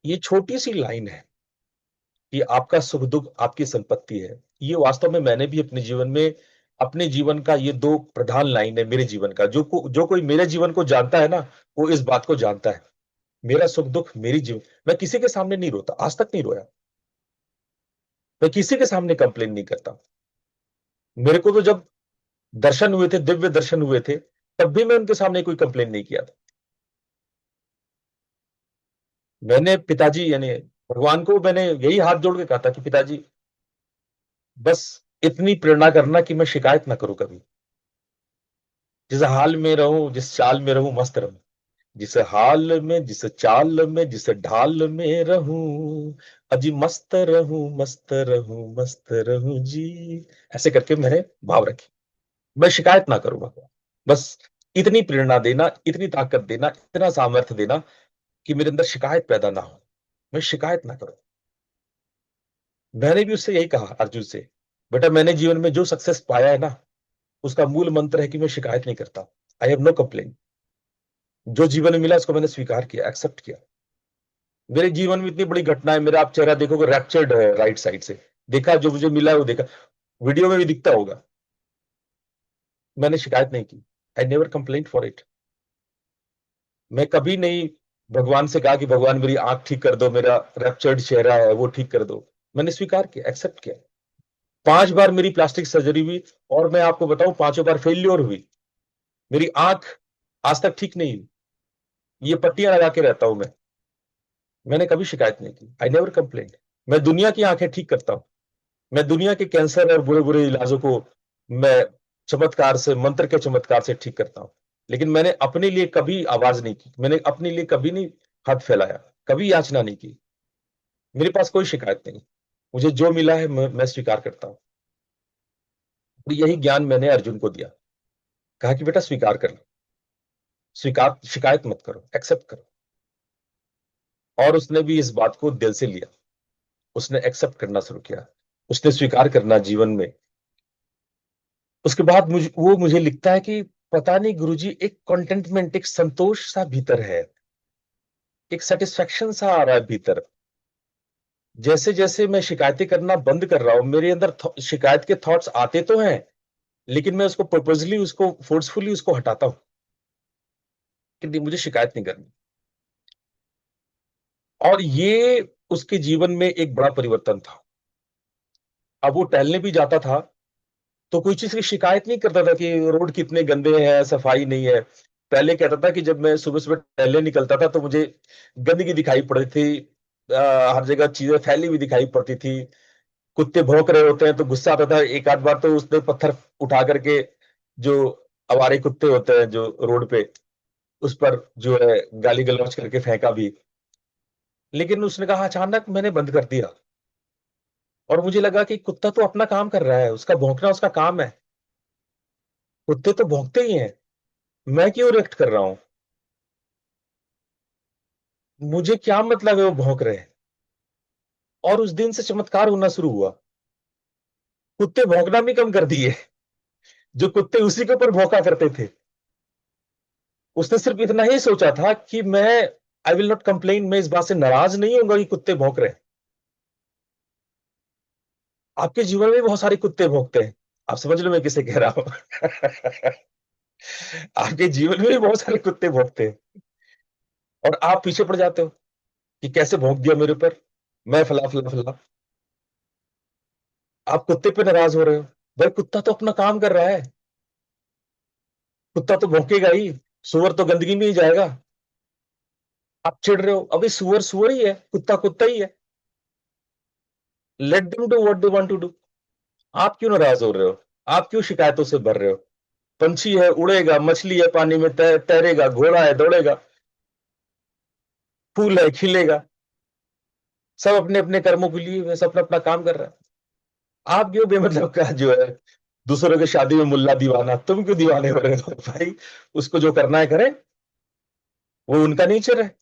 ये छोटी सी लाइन है कि आपका सुख दुख आपकी संपत्ति है। ये वास्तव में मैंने भी अपने जीवन में, अपने जीवन का ये दो प्रधान लाइन है मेरे जीवन का। जो कोई मेरे जीवन को जानता है ना, वो इस बात को जानता है। मेरा सुख दुख मेरी जीवन, मैं किसी के सामने नहीं रोता, आज तक नहीं रोया, मैं किसी के सामने कंप्लेन नहीं करता। मेरे को तो जब दर्शन हुए थे, दिव्य दर्शन हुए थे, तब भी मैं उनके सामने कोई कंप्लेन नहीं किया था। मैंने पिताजी यानी भगवान को मैंने यही हाथ जोड़ के कहा था कि पिताजी, बस इतनी प्रेरणा करना कि मैं शिकायत ना करूं कभी, जिस हाल में रहूं, जिस चाल में रहूं, मस्त रहूं, जिस हाल में, जिस चाल में, जिस ढाल में रहूं, अजी मस्त रहूं, मस्त रहूं, मस्त रहूं जी। ऐसे करके मैंने भाव रखी, मैं शिकायत ना करूं भगवान। बस इतनी प्रेरणा देना, इतनी ताकत देना, इतना सामर्थ्य देना कि मेरे अंदर शिकायत पैदा ना हो, मैं शिकायत ना करूं। मैंने भी उससे यही कहा, अर्जुन से, बेटा मैंने जीवन में जो सक्सेस पाया है ना, उसका मूल मंत्र है कि मैं शिकायत नहीं करता। I have no complain. जो जीवन में मिला उसको मैंने स्वीकार किया, एक्सेप्ट किया। मेरे जीवन में इतनी बड़ी घटना है, मेरा आप चेहरा देखोगे रैप्चर्ड है राइट साइड से, देखा जो मुझे मिला है वो देखा, वीडियो में भी दिखता होगा। मैंने शिकायत नहीं की, I never complain for it. मैं कभी नहीं भगवान से कहा कि भगवान मेरी आंख ठीक कर दो, मेरा रैप्चर्ड चेहरा है वो ठीक कर दो। मैंने स्वीकार किया, एक्सेप्ट किया। 5 बार मेरी प्लास्टिक सर्जरी हुई, और मैं आपको बताऊं 5 बार फेल्योर हुई। मेरी आंख आज तक ठीक नहीं हुई, ये पट्टियां लगा के रहता हूं मैं। मैंने कभी शिकायत नहीं की, आई नेवर कंप्लेन। मैं दुनिया की आंखें ठीक करता हूं, मैं दुनिया के कैंसर और बुरे बुरे इलाजों को मैं चमत्कार से, मंत्र के चमत्कार से ठीक करता हूं। लेकिन मैंने अपने लिए कभी आवाज नहीं की, मैंने अपने लिए कभी नहीं हाथ फैलाया, कभी याचना नहीं की। मेरे पास कोई शिकायत नहीं। मुझे जो मिला है मैं स्वीकार करता हूं। तो यही ज्ञान मैंने अर्जुन को दिया। कहा कि बेटा स्वीकार कर लो, स्वीकार, शिकायत मत करो, एक्सेप्ट करो। और उसने भी इस बात को दिल से लिया, उसने एक्सेप्ट करना शुरू किया, उसने स्वीकार करना जीवन में। उसके बाद वो मुझे लिखता है कि पता नहीं गुरुजी, एक कंटेंटमेंट, एक संतोष सा भीतर है, एक सेटिस्फेक्शन सा आ रहा है भीतर। जैसे जैसे मैं शिकायतें करना बंद कर रहा हूं, मेरे अंदर शिकायत के थॉट्स आते तो हैं, लेकिन मैं उसको पर्पजली, उसको फोर्सफुली उसको हटाता हूं कि नहीं, मुझे शिकायत नहीं करनी। और ये उसके जीवन में एक बड़ा परिवर्तन था। अब वो टहलने भी जाता था तो कोई चीज की शिकायत नहीं करता था कि रोड कितने गंदे हैं, सफाई नहीं है। पहले कहता था कि जब मैं सुबह सुबह टहलने निकलता था तो मुझे गंदगी दिखाई पड़ती थी, हर जगह चीजें फैली हुई दिखाई पड़ती थी, कुत्ते भौंक रहे होते हैं तो गुस्सा आता था। एक आध बार तो उसने पत्थर उठा करके, जो आवारे कुत्ते होते हैं जो रोड पे, उस पर जो है गाली गलौज करके फेंका भी। लेकिन उसने कहा अचानक मैंने बंद कर दिया, और मुझे लगा कि कुत्ता तो अपना काम कर रहा है, उसका भौंकना उसका काम है, कुत्ते तो भौंकते ही हैं, मैं क्यों रिएक्ट कर रहा हूं, मुझे क्या मतलब है वो भौंक रहे हैं। और उस दिन से चमत्कार होना शुरू हुआ, कुत्ते भौंकना भी कम कर दिए। जो कुत्ते उसी के ऊपर भौंका करते थे, उसने सिर्फ इतना ही सोचा था कि मैं, आई विल नॉट कंप्लेन, मैं इस बात से नाराज नहीं होऊंगा कि कुत्ते भौंक रहे हैं। आपके जीवन में भी बहुत सारे कुत्ते भौंकते हैं, आप समझ लो मैं किसे कह रहा हूं। आपके जीवन में भी बहुत सारे कुत्ते भौंकते हैं, और आप पीछे पड़ जाते हो कि कैसे भौंक दिया मेरे ऊपर, मैं फला फला फला। आप कुत्ते पे नाराज हो रहे हो, भाई कुत्ता तो अपना काम कर रहा है, कुत्ता तो भौंकेगा ही, सुअर तो गंदगी में ही जाएगा। आप चिढ़ रहे हो, अभी सुअर सुअर ही है, कुत्ता कुत्ता ही है, let them do what they want to do. आप क्यों नाराज हो रहे हो, आप क्यों शिकायतों से भर रहे हो। पंछी है उड़ेगा, मछली है पानी में तैरेगा, घोड़ा है दौड़ेगा, फूल है खिलेगा, सब अपने अपने कर्मों के लिए सब अपना अपना काम कर रहा है। आप क्यों बेमतलब का जो है दूसरों की शादी में मुल्ला दीवाना, तुम क्यों दीवाने हो रहे हो भाई, उसको जो करना है करे, वो उनका नेचर है।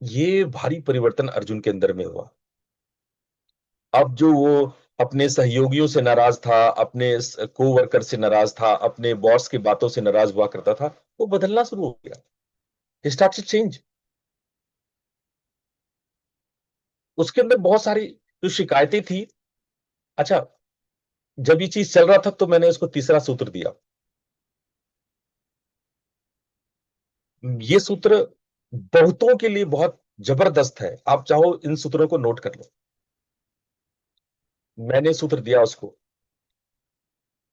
ये भारी परिवर्तन अर्जुन के अंदर में हुआ। अब जो वो अपने सहयोगियों से नाराज था, अपने को वर्कर से नाराज था, अपने बॉस की बातों से नाराज हुआ करता था, वो बदलना शुरू हो गया। He started change. उसके अंदर बहुत सारी जो शिकायतें थी। अच्छा, जब ये चीज चल रहा था तो मैंने उसको तीसरा सूत्र दिया। ये सूत्र बहुतों के लिए बहुत जबरदस्त है, आप चाहो इन सूत्रों को नोट कर लो। मैंने सूत्र दिया उसको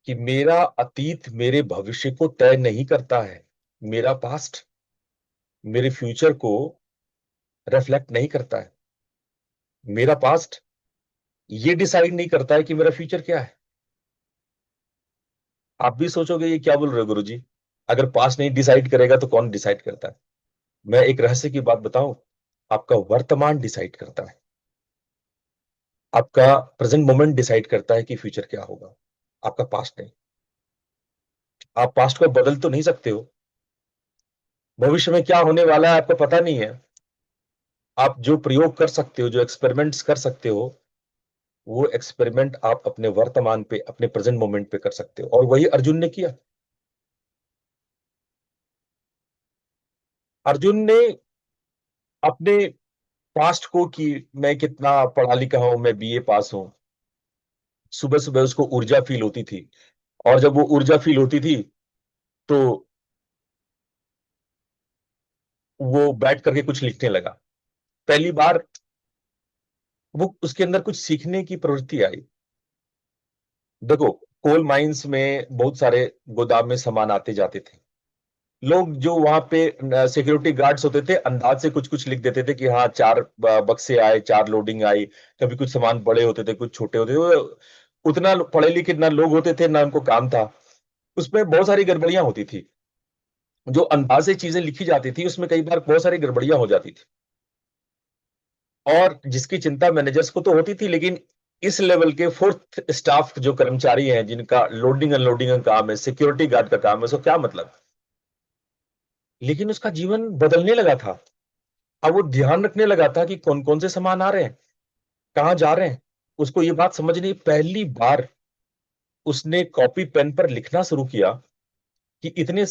कि मेरा अतीत मेरे भविष्य को तय नहीं करता है, मेरा पास्ट मेरे फ्यूचर को रिफ्लेक्ट नहीं करता है, मेरा पास्ट ये डिसाइड नहीं करता है कि मेरा फ्यूचर क्या है। आप भी सोचोगे ये क्या बोल रहे हो गुरुजी, अगर पास्ट नहीं डिसाइड करेगा तो कौन डिसाइड करता है। मैं एक रहस्य की बात बताऊं, आपका वर्तमान डिसाइड करता है, आपका प्रेजेंट मोमेंट डिसाइड करता है कि फ्यूचर क्या होगा, आपका पास्ट नहीं। आप पास्ट को बदल तो नहीं सकते हो, भविष्य में क्या होने वाला है आपको पता नहीं है। आप जो प्रयोग कर सकते हो, जो एक्सपेरिमेंट्स कर सकते हो, वो एक्सपेरिमेंट आप अपने वर्तमान पे, अपने प्रेजेंट मोमेंट पे कर सकते हो, और वही अर्जुन ने किया। अर्जुन ने अपने पास्ट को, कि मैं कितना पढ़ा लिखा हूं, मैं बीए पास हूं, सुबह सुबह उसको ऊर्जा फील होती थी, और जब वो ऊर्जा फील होती थी तो वो बैठ करके कुछ लिखने लगा। पहली बार वो उसके अंदर कुछ सीखने की प्रवृत्ति आई। देखो, कोल माइंस में बहुत सारे गोदाम में सामान आते जाते थे, लोग जो वहां पे सिक्योरिटी गार्ड्स होते थे अंदाज से कुछ कुछ लिख देते थे कि हाँ 4 बक्से आए, 4 लोडिंग आई। कभी कुछ सामान बड़े होते थे, कुछ छोटे होते थे, उतना पढ़े लिखे ना लोग होते थे ना उनको काम था, उसमें बहुत सारी गड़बड़ियां होती थी। जो अंदाज से चीजें लिखी जाती थी उसमें कई बार बहुत सारी गड़बड़ियां हो जाती थी। और जिसकी चिंता मैनेजर्स को तो होती थी, लेकिन इस लेवल के फोर्थ स्टाफ जो कर्मचारी हैं जिनका लोडिंग अनलोडिंग का काम है, सिक्योरिटी गार्ड का काम है, उसको क्या मतलब। लेकिन उसका जीवन बदलने लगा था। अब वो ध्यान रखने लगा था कि कौन कौन से सामान आ रहे हैं, कहाँ जा रहे हैं। उसको ये बात समझ नहीं, पहली बार उसने कॉपी पेन पर लिखना शुरू किया कि इतने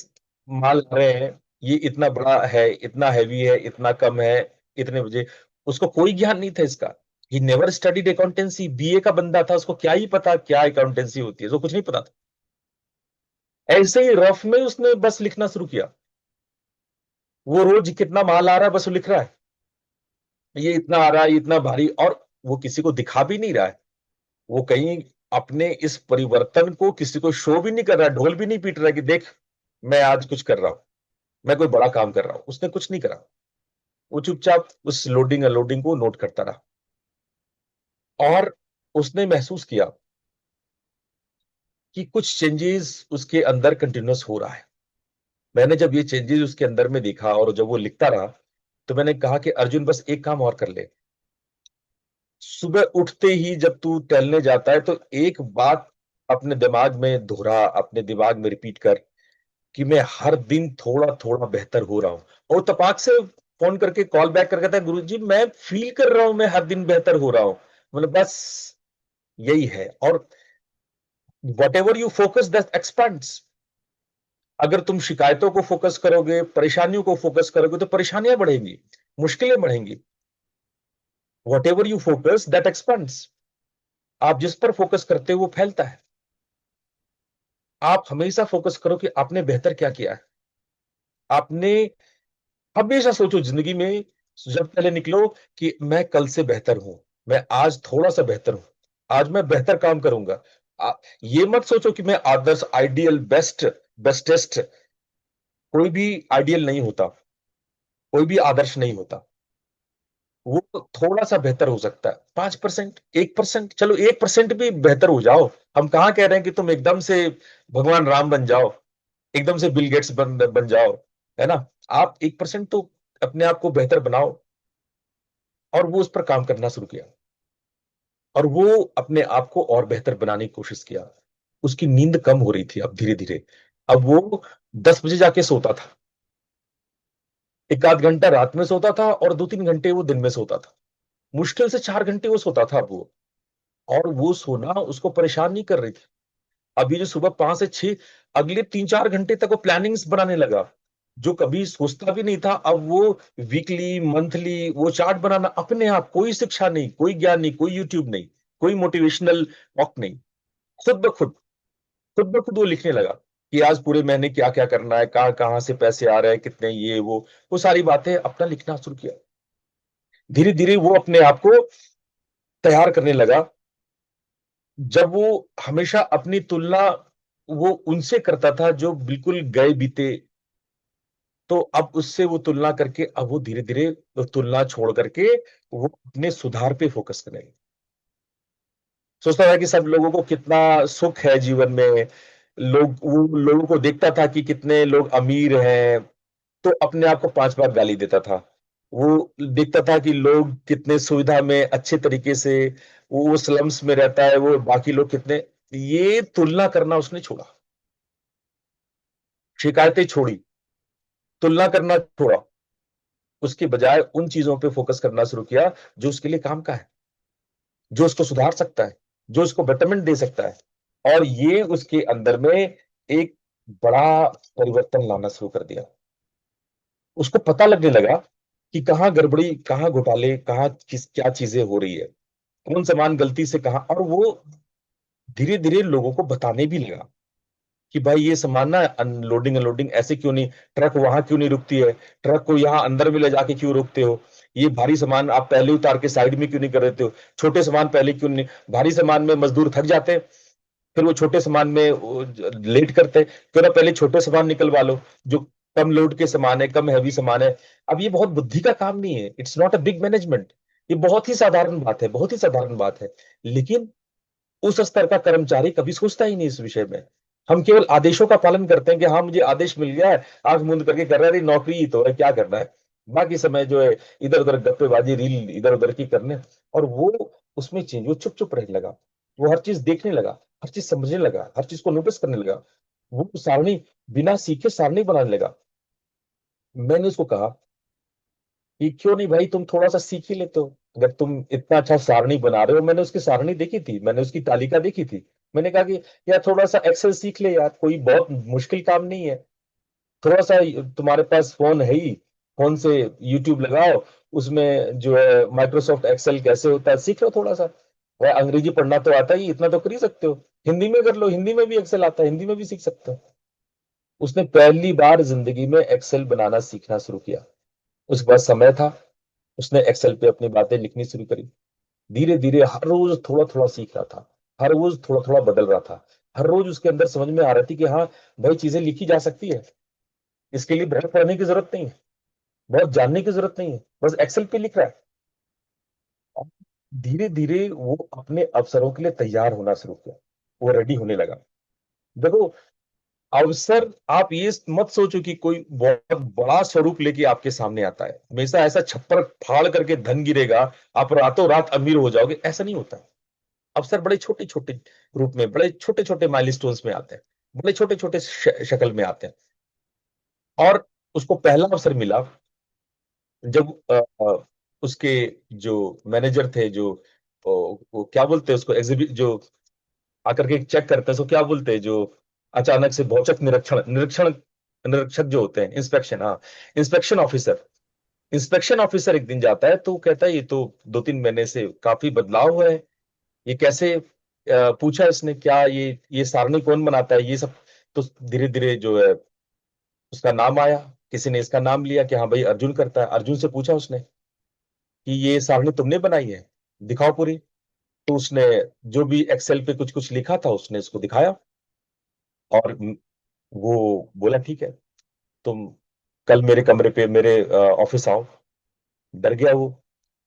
माल आ रहे हैं, ये इतना बड़ा है, इतना हैवी है, इतना कम है, इतने बजे। उसको कोई ज्ञान नहीं था इसका। He never studied accountancy, BA का बंदा था, उसको क्या ही पता क्या अकाउंटेंसी होती है, उसको कुछ नहीं पता था। ऐसे ही रफ में उसने बस लिखना शुरू किया। वो रोज कितना माल आ रहा है बस वो लिख रहा है, ये इतना आ रहा है, ये इतना भारी। और वो किसी को दिखा भी नहीं रहा है। वो कहीं अपने इस परिवर्तन को किसी को शो भी नहीं कर रहा है, ढोल भी नहीं पीट रहा है कि देख मैं आज कुछ कर रहा हूं, मैं कोई बड़ा काम कर रहा हूं। उसने कुछ नहीं करा। वो चुपचाप उस लोडिंग अनलोडिंग को नोट करता रहा। और उसने महसूस किया कि कुछ चेंजेस उसके अंदर कंटिन्यूस हो रहा है। मैंने जब ये चेंजेस उसके अंदर में देखा और जब वो लिखता रहा, तो मैंने कहा कि अर्जुन बस एक काम और कर ले। सुबह उठते ही जब तू टहलने जाता है तो एक बात अपने दिमाग में दोहरा, अपने दिमाग में रिपीट कर कि मैं हर दिन थोड़ा थोड़ा बेहतर हो रहा हूं। और तपाक से फोन करके कॉल बैक करके कहता है, गुरुजी मैं फील कर रहा हूं मैं हर दिन बेहतर हो रहा हूं। मतलब बस यही है। और what ever you focus that expends. अगर तुम शिकायतों को फोकस करोगे, परेशानियों को फोकस करोगे, तो परेशानियां बढ़ेंगी, मुश्किलें बढ़ेंगी। What ever you focus that expends. आप जिस पर फोकस करते हो वो फैलता है। आप हमेशा फोकस करो कि आपने बेहतर क्या किया है। आपने हमेशा सोचो जिंदगी में, जब पहले निकलो, कि मैं कल से बेहतर हूं, मैं आज थोड़ा सा बेहतर हूं, आज मैं बेहतर काम करूंगा। ये मत सोचो कि मैं आदर्श, आइडियल, बेस्ट, बेस्टेस्ट। कोई भी आइडियल नहीं होता, कोई भी आदर्श नहीं होता। वो थोड़ा सा बेहतर हो सकता है, 5%, 1%, चलो 1% भी बेहतर हो जाओ। हम कहाँ कह रहे हैं कि तुम एकदम से भगवान राम बन जाओ, एकदम से बिल गेट्स बन जाओ, है ना। आप 1% तो अपने आप को बेहतर बनाओ। और वो उस पर काम करना शुरू किया, और वो अपने आप को और बेहतर बनाने की कोशिश किया। उसकी नींद कम हो रही थी अब धीरे धीरे। अब वो 10 बजे जाके सोता था, एक आध घंटा रात में सोता था और 2-3 घंटे वो दिन में सोता था। मुश्किल से 4 घंटे वो सोता था अब वो। और वो सोना उसको परेशान नहीं कर रही थी। अभी जो सुबह 5 से 6, अगले 3-4 घंटे तक वो प्लानिंग्स बनाने लगा, जो कभी सोचता भी नहीं था। अब वो वीकली, मंथली वो चार्ट बनाना अपने आप, कोई शिक्षा नहीं, कोई ज्ञान नहीं, कोई यूट्यूब नहीं, कोई मोटिवेशनल टॉक नहीं, खुद ब खुद, खुद ब खुद वो लिखने लगा कि आज पूरे महीने क्या क्या करना है, कहाँ कहाँ से पैसे आ रहे हैं, कितने, ये वो सारी बातें अपना लिखना शुरू किया। धीरे धीरे वो अपने आप को तैयार करने लगा। जब वो हमेशा अपनी तुलना वो उनसे करता था जो बिल्कुल गए बीते, तो अब उससे वो तुलना करके अब वो धीरे धीरे तुलना छोड़ करके वो अपने सुधार पे फोकस करेंगे। सोचता था कि सब लोगों को कितना सुख है जीवन में, वो लोगों को देखता था कि कितने लोग अमीर हैं, तो अपने आप को 5 बार गाली देता था। वो देखता था कि लोग कितने सुविधा में अच्छे तरीके से, वो स्लम्स में रहता है, वो बाकी लोग कितने। ये तुलना करना उसने छोड़ा, शिकायतें छोड़ी, तुलना करना छोड़ा। उसके बजाय उन चीजों पे फोकस करना शुरू किया जो उसके लिए काम का है, जो उसको सुधार सकता है, जो उसको बेटरमेंट दे सकता है। और ये उसके अंदर में एक बड़ा परिवर्तन लाना शुरू कर दिया। उसको पता लगने लगा कि कहाँ गड़बड़ी, कहाँ घोटाले, कहाँ किस क्या चीजें हो रही है, कौन सामान गलती से कहाँ। और वो धीरे धीरे लोगों को बताने भी लगा कि भाई ये सामान ना अनलोडिंग अनलोडिंग ऐसे क्यों नहीं, ट्रक वहां क्यों नहीं रुकती है, ट्रक को यहाँ अंदर में ले जाके क्यों रोकते हो, ये भारी सामान आप पहले उतार के साइड में क्यों नहीं कर देते हो, छोटे सामान पहले क्यों नहीं। भारी सामान में मजदूर थक जाते हैं, फिर वो छोटे सामान में लेट करते हैं, क्यों ना पहले छोटे सामान निकलवा लो, जो कम लोड के सामान है, कम हैवी सामान है। अब ये बहुत बुद्धि का काम नहीं है, it's not a big management. ये बहुत ही साधारण बात है, बहुत ही साधारण बात है। लेकिन उस स्तर का कर्मचारी कभी सोचता ही नहीं इस विषय में। हम केवल आदेशों का पालन करते हैं कि हाँ मुझे आदेश मिल गया है, आंख मूंद करके कर रहा है, नौकरी ही तो है, क्या करना है। बाकी समय जो है इधर उधर गप्पेबाजी, रील इधर उधर की करने। और वो उसमें चेंज, वो चुप चुप रहने लगा, वो हर चीज देखने लगा, हर चीज समझने लगा, हर चीज को नोटिस करने लगा। वो सारणी बिना सीखे सारणी बनाने लगा। मैंने उसको कहा कि क्यों नहीं भाई, तुम थोड़ा सा सीख ही लेते हो, अगर तुम इतना अच्छा सारणी बना रहे हो। मैंने उसकी सारणी देखी थी, मैंने उसकी तालिका देखी थी। मैंने कहा कि यार थोड़ा सा एक्सेल सीख ले यार, कोई बहुत मुश्किल काम नहीं है। थोड़ा सा तुम्हारे पास फोन है ही, फोन से यूट्यूब लगाओ, उसमें जो है माइक्रोसॉफ्ट एक्सेल कैसे होता है सीख लो थोड़ा सा। वह अंग्रेजी पढ़ना तो आता ही, इतना तो कर ही सकते हो। हिंदी में कर लो, हिंदी में भी एक्सेल आता है, हिंदी में भी सीख सकते हो। उसने पहली बार जिंदगी में एक्सेल बनाना सीखना शुरू किया। उसके पास समय था, उसने एक्सेल पे अपनी बातें लिखनी शुरू करी। धीरे धीरे हर रोज थोड़ा थोड़ा सीख रहा था, हर रोज थोड़ा थोड़ा बदल रहा था। हर रोज उसके अंदर समझ में आ रही थी कि हाँ भाई, चीजें लिखी जा सकती है, इसके लिए बहुत पढ़ने की जरूरत नहीं है, बहुत जानने की जरूरत नहीं है, बस एक्सेल पे लिख रहा है। और धीरे धीरे वो अपने अवसरों के लिए तैयार होना शुरू किया, वो रेडी होने लगा। देखो, अवसर आप ये मत सोचो कि कोई बहुत बड़ा स्वरूप लेके आपके सामने आता है, हमेशा ऐसा छप्पर फाड़ करके धन गिरेगा, आप रातों रात अमीर हो जाओगे, ऐसा नहीं होता। अवसर बड़े छोटे छोटे रूप में, बड़े छोटे छोटे माइलस्टोन्स में आते हैं, बड़े छोटे छोटे शक्ल में आते हैं। और उसको पहला अवसर मिला जब उसके जो मैनेजर थे, जो वो क्या बोलते हैं उसको, एग्जिबिट जो आकर के चेक करते हैं, उसको क्या बोलते हैं, जो अचानक से भौचक निरीक्षण निरीक्षण निरीक्षक जो होते हैं, इंस्पेक्शन, हाँ, इंस्पेक्शन ऑफिसर। इंस्पेक्शन ऑफिसर एक दिन जाता है तो कहता है ये तो 2-3 महीने से काफी बदलाव हुआ है, ये कैसे? पूछा इसने, क्या ये सारणी कौन बनाता है ये सब? तो धीरे धीरे जो है उसका नाम आया, किसी ने इसका नाम लिया कि हाँ भाई अर्जुन करता है। अर्जुन से पूछा उसने कि ये सारणी तुमने बनाई है, दिखाओ पूरी। तो उसने जो भी एक्सेल पे कुछ कुछ लिखा था उसने इसको दिखाया। और वो बोला ठीक है, तुम कल मेरे कमरे पे, मेरे ऑफिस आओ। डर गया वो,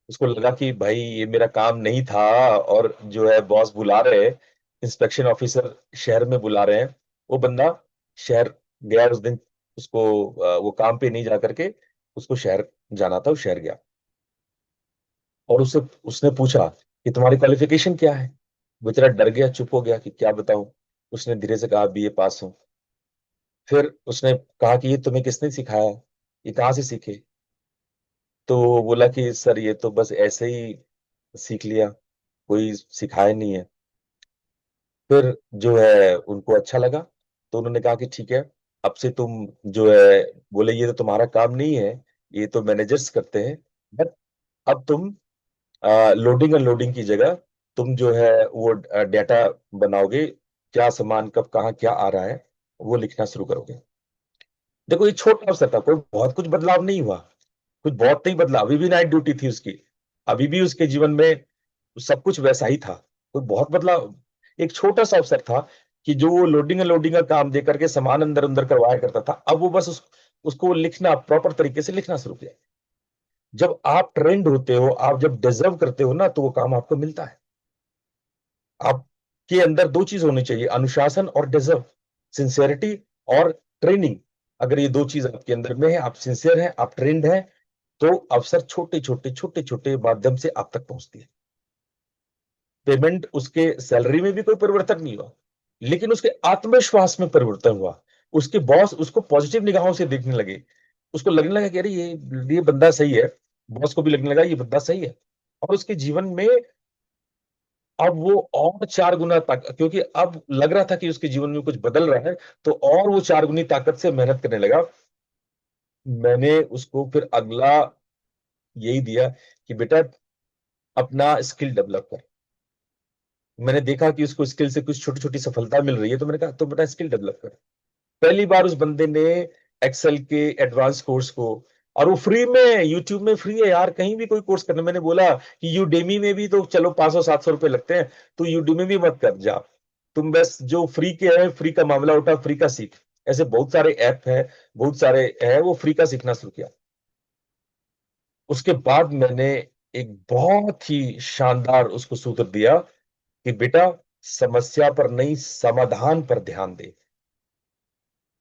उसको लगा कि भाई ये मेरा काम नहीं था, और जो है बॉस बुला रहे हैं, इंस्पेक्शन ऑफिसर शहर में बुला रहे हैं। वो बंदा शहर गया उस दिन, उसको वो काम पे नहीं जा करके उसको शहर जाना था, वो शहर गया। और उससे उसने पूछा कि तुम्हारी क्वालिफिकेशन क्या है? बेचारा डर गया, चुप हो गया कि क्या बताऊं। उसने धीरे से कहा बीए पास हूं। फिर उसने कहा कि ये तुम्हें किसने सिखाया, ये कहाँ से सीखे? तो वो बोला कि सर ये तो बस ऐसे ही सीख लिया, कोई सिखाया नहीं है। फिर जो है उनको अच्छा लगा, तो उन्होंने कहा कि ठीक है, अब से तुम जो है, बोले ये तो तुम्हारा काम नहीं है, ये तो मैनेजर्स करते हैं, बट अब तुम लोडिंग अनलोडिंग की जगह तुम जो है वो डेटा बनाओगे, क्या सामान कब कहाँ क्या आ रहा है, वो लिखना शुरू करोगे। देखो ये छोटा अवसर था, कोई बहुत कुछ बदलाव नहीं हुआ, कुछ बहुत नहीं बदला, अभी भी नाइट ड्यूटी थी उसकी, अभी भी उसके जीवन में सब कुछ वैसा ही था, कोई बहुत बदलाव। एक छोटा सा अवसर था कि जो वो लोडिंग अनलोडिंग का काम दे करके सामान अंदर अंदर करवाया करता था, अब वो बस उसको लिखना, प्रॉपर तरीके से लिखना शुरू किया। जब आप ट्रेंड होते हो, आप जब डिजर्व करते हो ना, तो वो काम आपको मिलता है। आपके अंदर दो चीज होनी चाहिए, अनुशासन और डिजर्व, सिंसियरिटी और ट्रेनिंग। अगर ये दो चीज आपके अंदर में है, आप सिंसियर हैं, आप ट्रेंड हैं, तो अवसर छोटे छोटे माध्यम से आप तक पहुंचती है। पेमेंट, उसके सैलरी में भी कोई परिवर्तन नहीं हुआ, लेकिन उसके आत्मविश्वास में परिवर्तन हुआ। उसके बॉस उसको पॉजिटिव निगाहों से देखने लगे, उसको लगने लगा कि अरे ये बंदा सही है। बॉस को भी लगने लगा ये बंदा सही है। और उसके जीवन में अब वो और 4 गुना ताकत, क्योंकि अब लग रहा था कि उसके जीवन में कुछ बदल रहा है, तो और वो 4 गुनी ताकत से मेहनत करने लगा। मैंने उसको फिर अगला यही दिया कि बेटा अपना स्किल डेवलप कर। मैंने देखा कि उसको स्किल से कुछ छोटी छोटी सफलता मिल रही है, तो मैंने कहा तो बेटा स्किल डेवलप कर। पहली बार उस बंदे ने एक्सेल के एडवांस कोर्स को, और वो फ्री में, यूट्यूब में फ्री है यार, कहीं भी कोई कोर्स करना। मैंने बोला कि यूडेमी में भी तो चलो 500-700 रुपए लगते हैं, तो यूडेमी भी मत कर जा, तुम बस जो फ्री के है, फ्री का मामला उठा, फ्री का सीख। ऐसे बहुत सारे ऐप है, बहुत सारे है, वो फ्री का सीखना शुरू किया। उसके बाद मैंने एक बहुत ही शानदार उसको सूत्र दिया कि बेटा समस्या पर नहीं, समाधान पर ध्यान दे।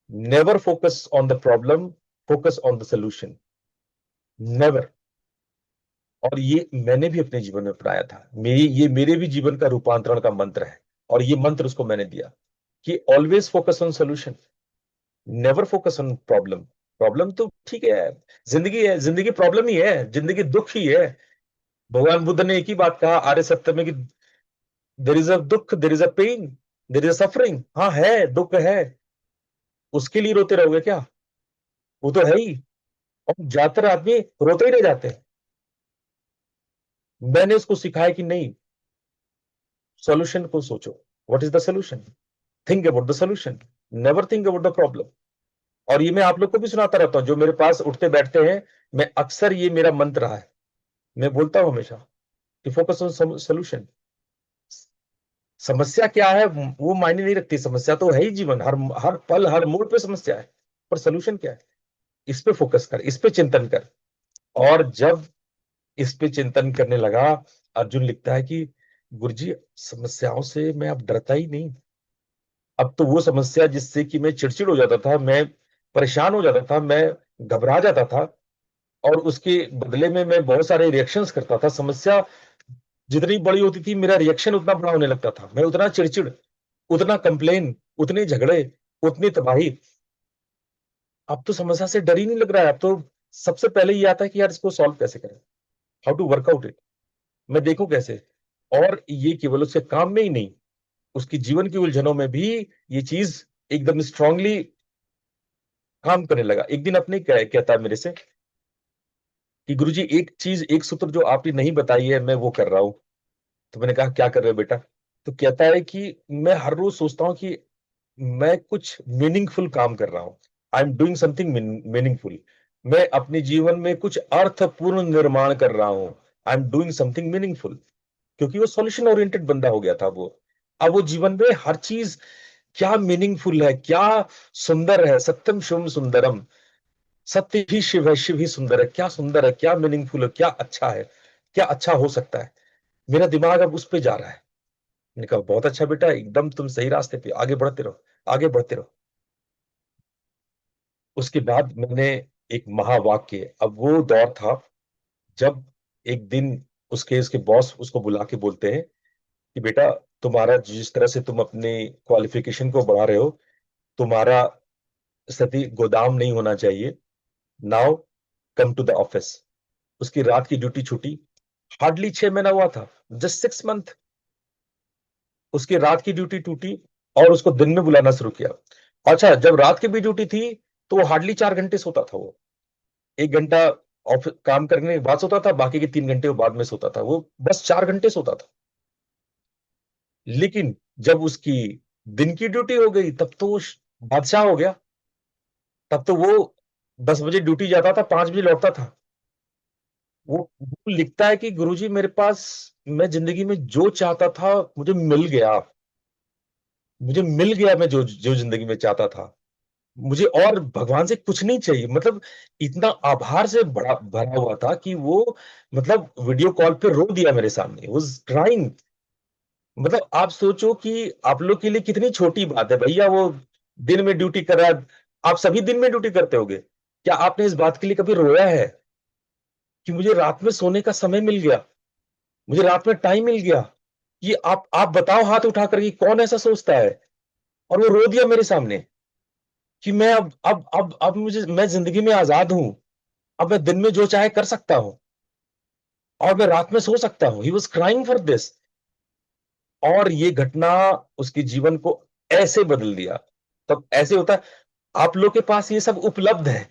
Never focus on the problem, focus on the solution. Never. और ये मैंने भी अपने जीवन में अपनाया था, मेरे भी जीवन का रूपांतरण का मंत्र है। और ये मंत्र उसको मैंने दिया कि always focus on solution, never focus on problem. Problem तो ठीक है, जिंदगी है, जिंदगी प्रॉब्लम ही है, जिंदगी दुख ही है। भगवान बुद्ध ने एक ही बात कहा आर्य सत्य में कि देर इज अ दुख, there is a pain, there is a suffering. हाँ है, दुख है, उसके लिए रोते रहोगे क्या? वो तो है ही। और ज्यादातर आदमी रोते ही रह जाते हैं। मैंने उसको सिखाया कि नहीं, सॉल्यूशन को सोचो। What is the solution? Think about the solution, never think about the problem. और ये मैं आप लोग को भी सुनाता रहता हूं जो मेरे पास उठते बैठते हैं। मैं अक्सर, ये मेरा मंत्र रहा है, मैं बोलता हूं हमेशा कि फोकस ऑन सोल्यूशन। समस्या क्या है वो मायने नहीं रखती, समस्या तो है ही, जीवन हर हर पल हर मोड़ पे समस्या है। पर सोल्यूशन क्या है? इस पे फोकस कर, इस पे चिंतन कर। और जब इस पे चिंतन करने लगा, अर्जुन लिखता है कि गुरुजी, समस्याओं से मैं अब डरता ही नहीं। अब तो वो समस्या जिससे कि मैं चिड़चिड़ हो जाता था, मैं परेशान हो जाता था, मैं घबरा जाता था, और उसके बदले में मैं बहुत सारे रिएक्शंस करता था। समस्या जितनी बड़ी होती थी, मेरा रिएक्शन उतना बड़ा होने लगता था, मैं उतना चिड़चिड़, उतना कंप्लेन, उतने झगड़े, उतनी तबाही। अब तो समस्या से डर ही नहीं लग रहा है। अब तो सबसे पहले ये आता है कि यार इसको सॉल्व कैसे करें, how to work out it, मैं देखूं कैसे। और ये केवल उसके काम में ही नहीं, उसकी जीवन की उलझनों में भी ये चीज एकदम स्ट्रांगली काम करने लगा। एक दिन अपने कहता है मेरे से कि गुरुजी, एक चीज, एक सूत्र जो आपने नहीं बताई है, मैं वो कर रहा हूं। तो मैंने कहा क्या कर रहे हो बेटा? तो कहता है कि मैं हर रोज सोचता हूँ कि मैं कुछ मीनिंगफुल काम कर रहा हूं, I am doing something meaningful. मैं अपने जीवन में कुछ अर्थपूर्ण निर्माण कर रहा हूं, I am doing something meaningful. क्योंकि वो सॉल्यूशन ओरिएंटेड बंदा हो गया था वो। अब वो जीवन में हर चीज क्या मीनिंगफुल है, क्या सुंदर है, सत्यम शिवम सुंदरम, सत्य ही शिव है, शिव ही सुंदर है, क्या सुंदर है, क्या मीनिंगफुल है, क्या अच्छा है, क्या अच्छा हो सकता है। मेरा दिमाग अब उस पे जा रहा है। मैंने कहा बहुत अच्छा बेटा, एकदम तुम सही रास्ते पे, आगे बढ़ते रहो, आगे बढ़ते रहो। उसके बाद मैंने एक महावाक्य, अब वो दौर था जब एक दिन उसके उसके बॉस उसको बुला के बोलते हैं कि बेटा, तुम्हारा जिस तरह से तुम अपने क्वालिफिकेशन को बढ़ा रहे हो, तुम्हारा स्थिति गोदाम नहीं होना चाहिए। Now come to the office. उसकी रात की ड्यूटी छूटी, हार्डली 6 महीना हुआ था, जस्ट 6 मंथ। उसकी रात की ड्यूटी टूटी और उसको दिन में बुलाना शुरू किया। अच्छा, जब रात की भी ड्यूटी थी तो वो हार्डली 4 घंटे सोता था। वो 1 घंटा ऑफिस काम करने के बाद सोता था, बाकी के 3 घंटे वो बाद में सोता था, वो बस 4 घंटे सोता था। लेकिन जब उसकी दिन की ड्यूटी हो गई, तब तो वो बादशाह हो गया। तब तो वो 10 बजे ड्यूटी जाता था, 5 बजे लौटता था। वो लिखता है कि गुरुजी, मेरे पास, मैं जिंदगी में जो चाहता था मुझे मिल गया। मुझे मिल गया, मैं जो जो जिंदगी में चाहता था, मुझे और भगवान से कुछ नहीं चाहिए। मतलब इतना आभार से भरा भरा हुआ था कि वो, मतलब वीडियो कॉल पे रो दिया मेरे सामने, वो क्राइंग। मतलब आप सोचो कि आप लोग के लिए कितनी छोटी बात है भैया, वो दिन में ड्यूटी कर रहा है। आप सभी दिन में ड्यूटी करते होगे, क्या आपने इस बात के लिए कभी रोया है कि मुझे रात में सोने का समय मिल गया, मुझे रात में टाइम मिल गया? ये आप बताओ हाथ उठा करके, कौन ऐसा सोचता है? और वो रो दिया मेरे सामने कि मैं अब मुझे, मैं जिंदगी में आजाद हूं। अब मैं दिन में जो चाहे कर सकता हूं और मैं रात में सो सकता हूं। He was crying for this. और ये घटना उसके जीवन को ऐसे बदल दिया। तब ऐसे होता है, आप लोग के पास ये सब उपलब्ध है,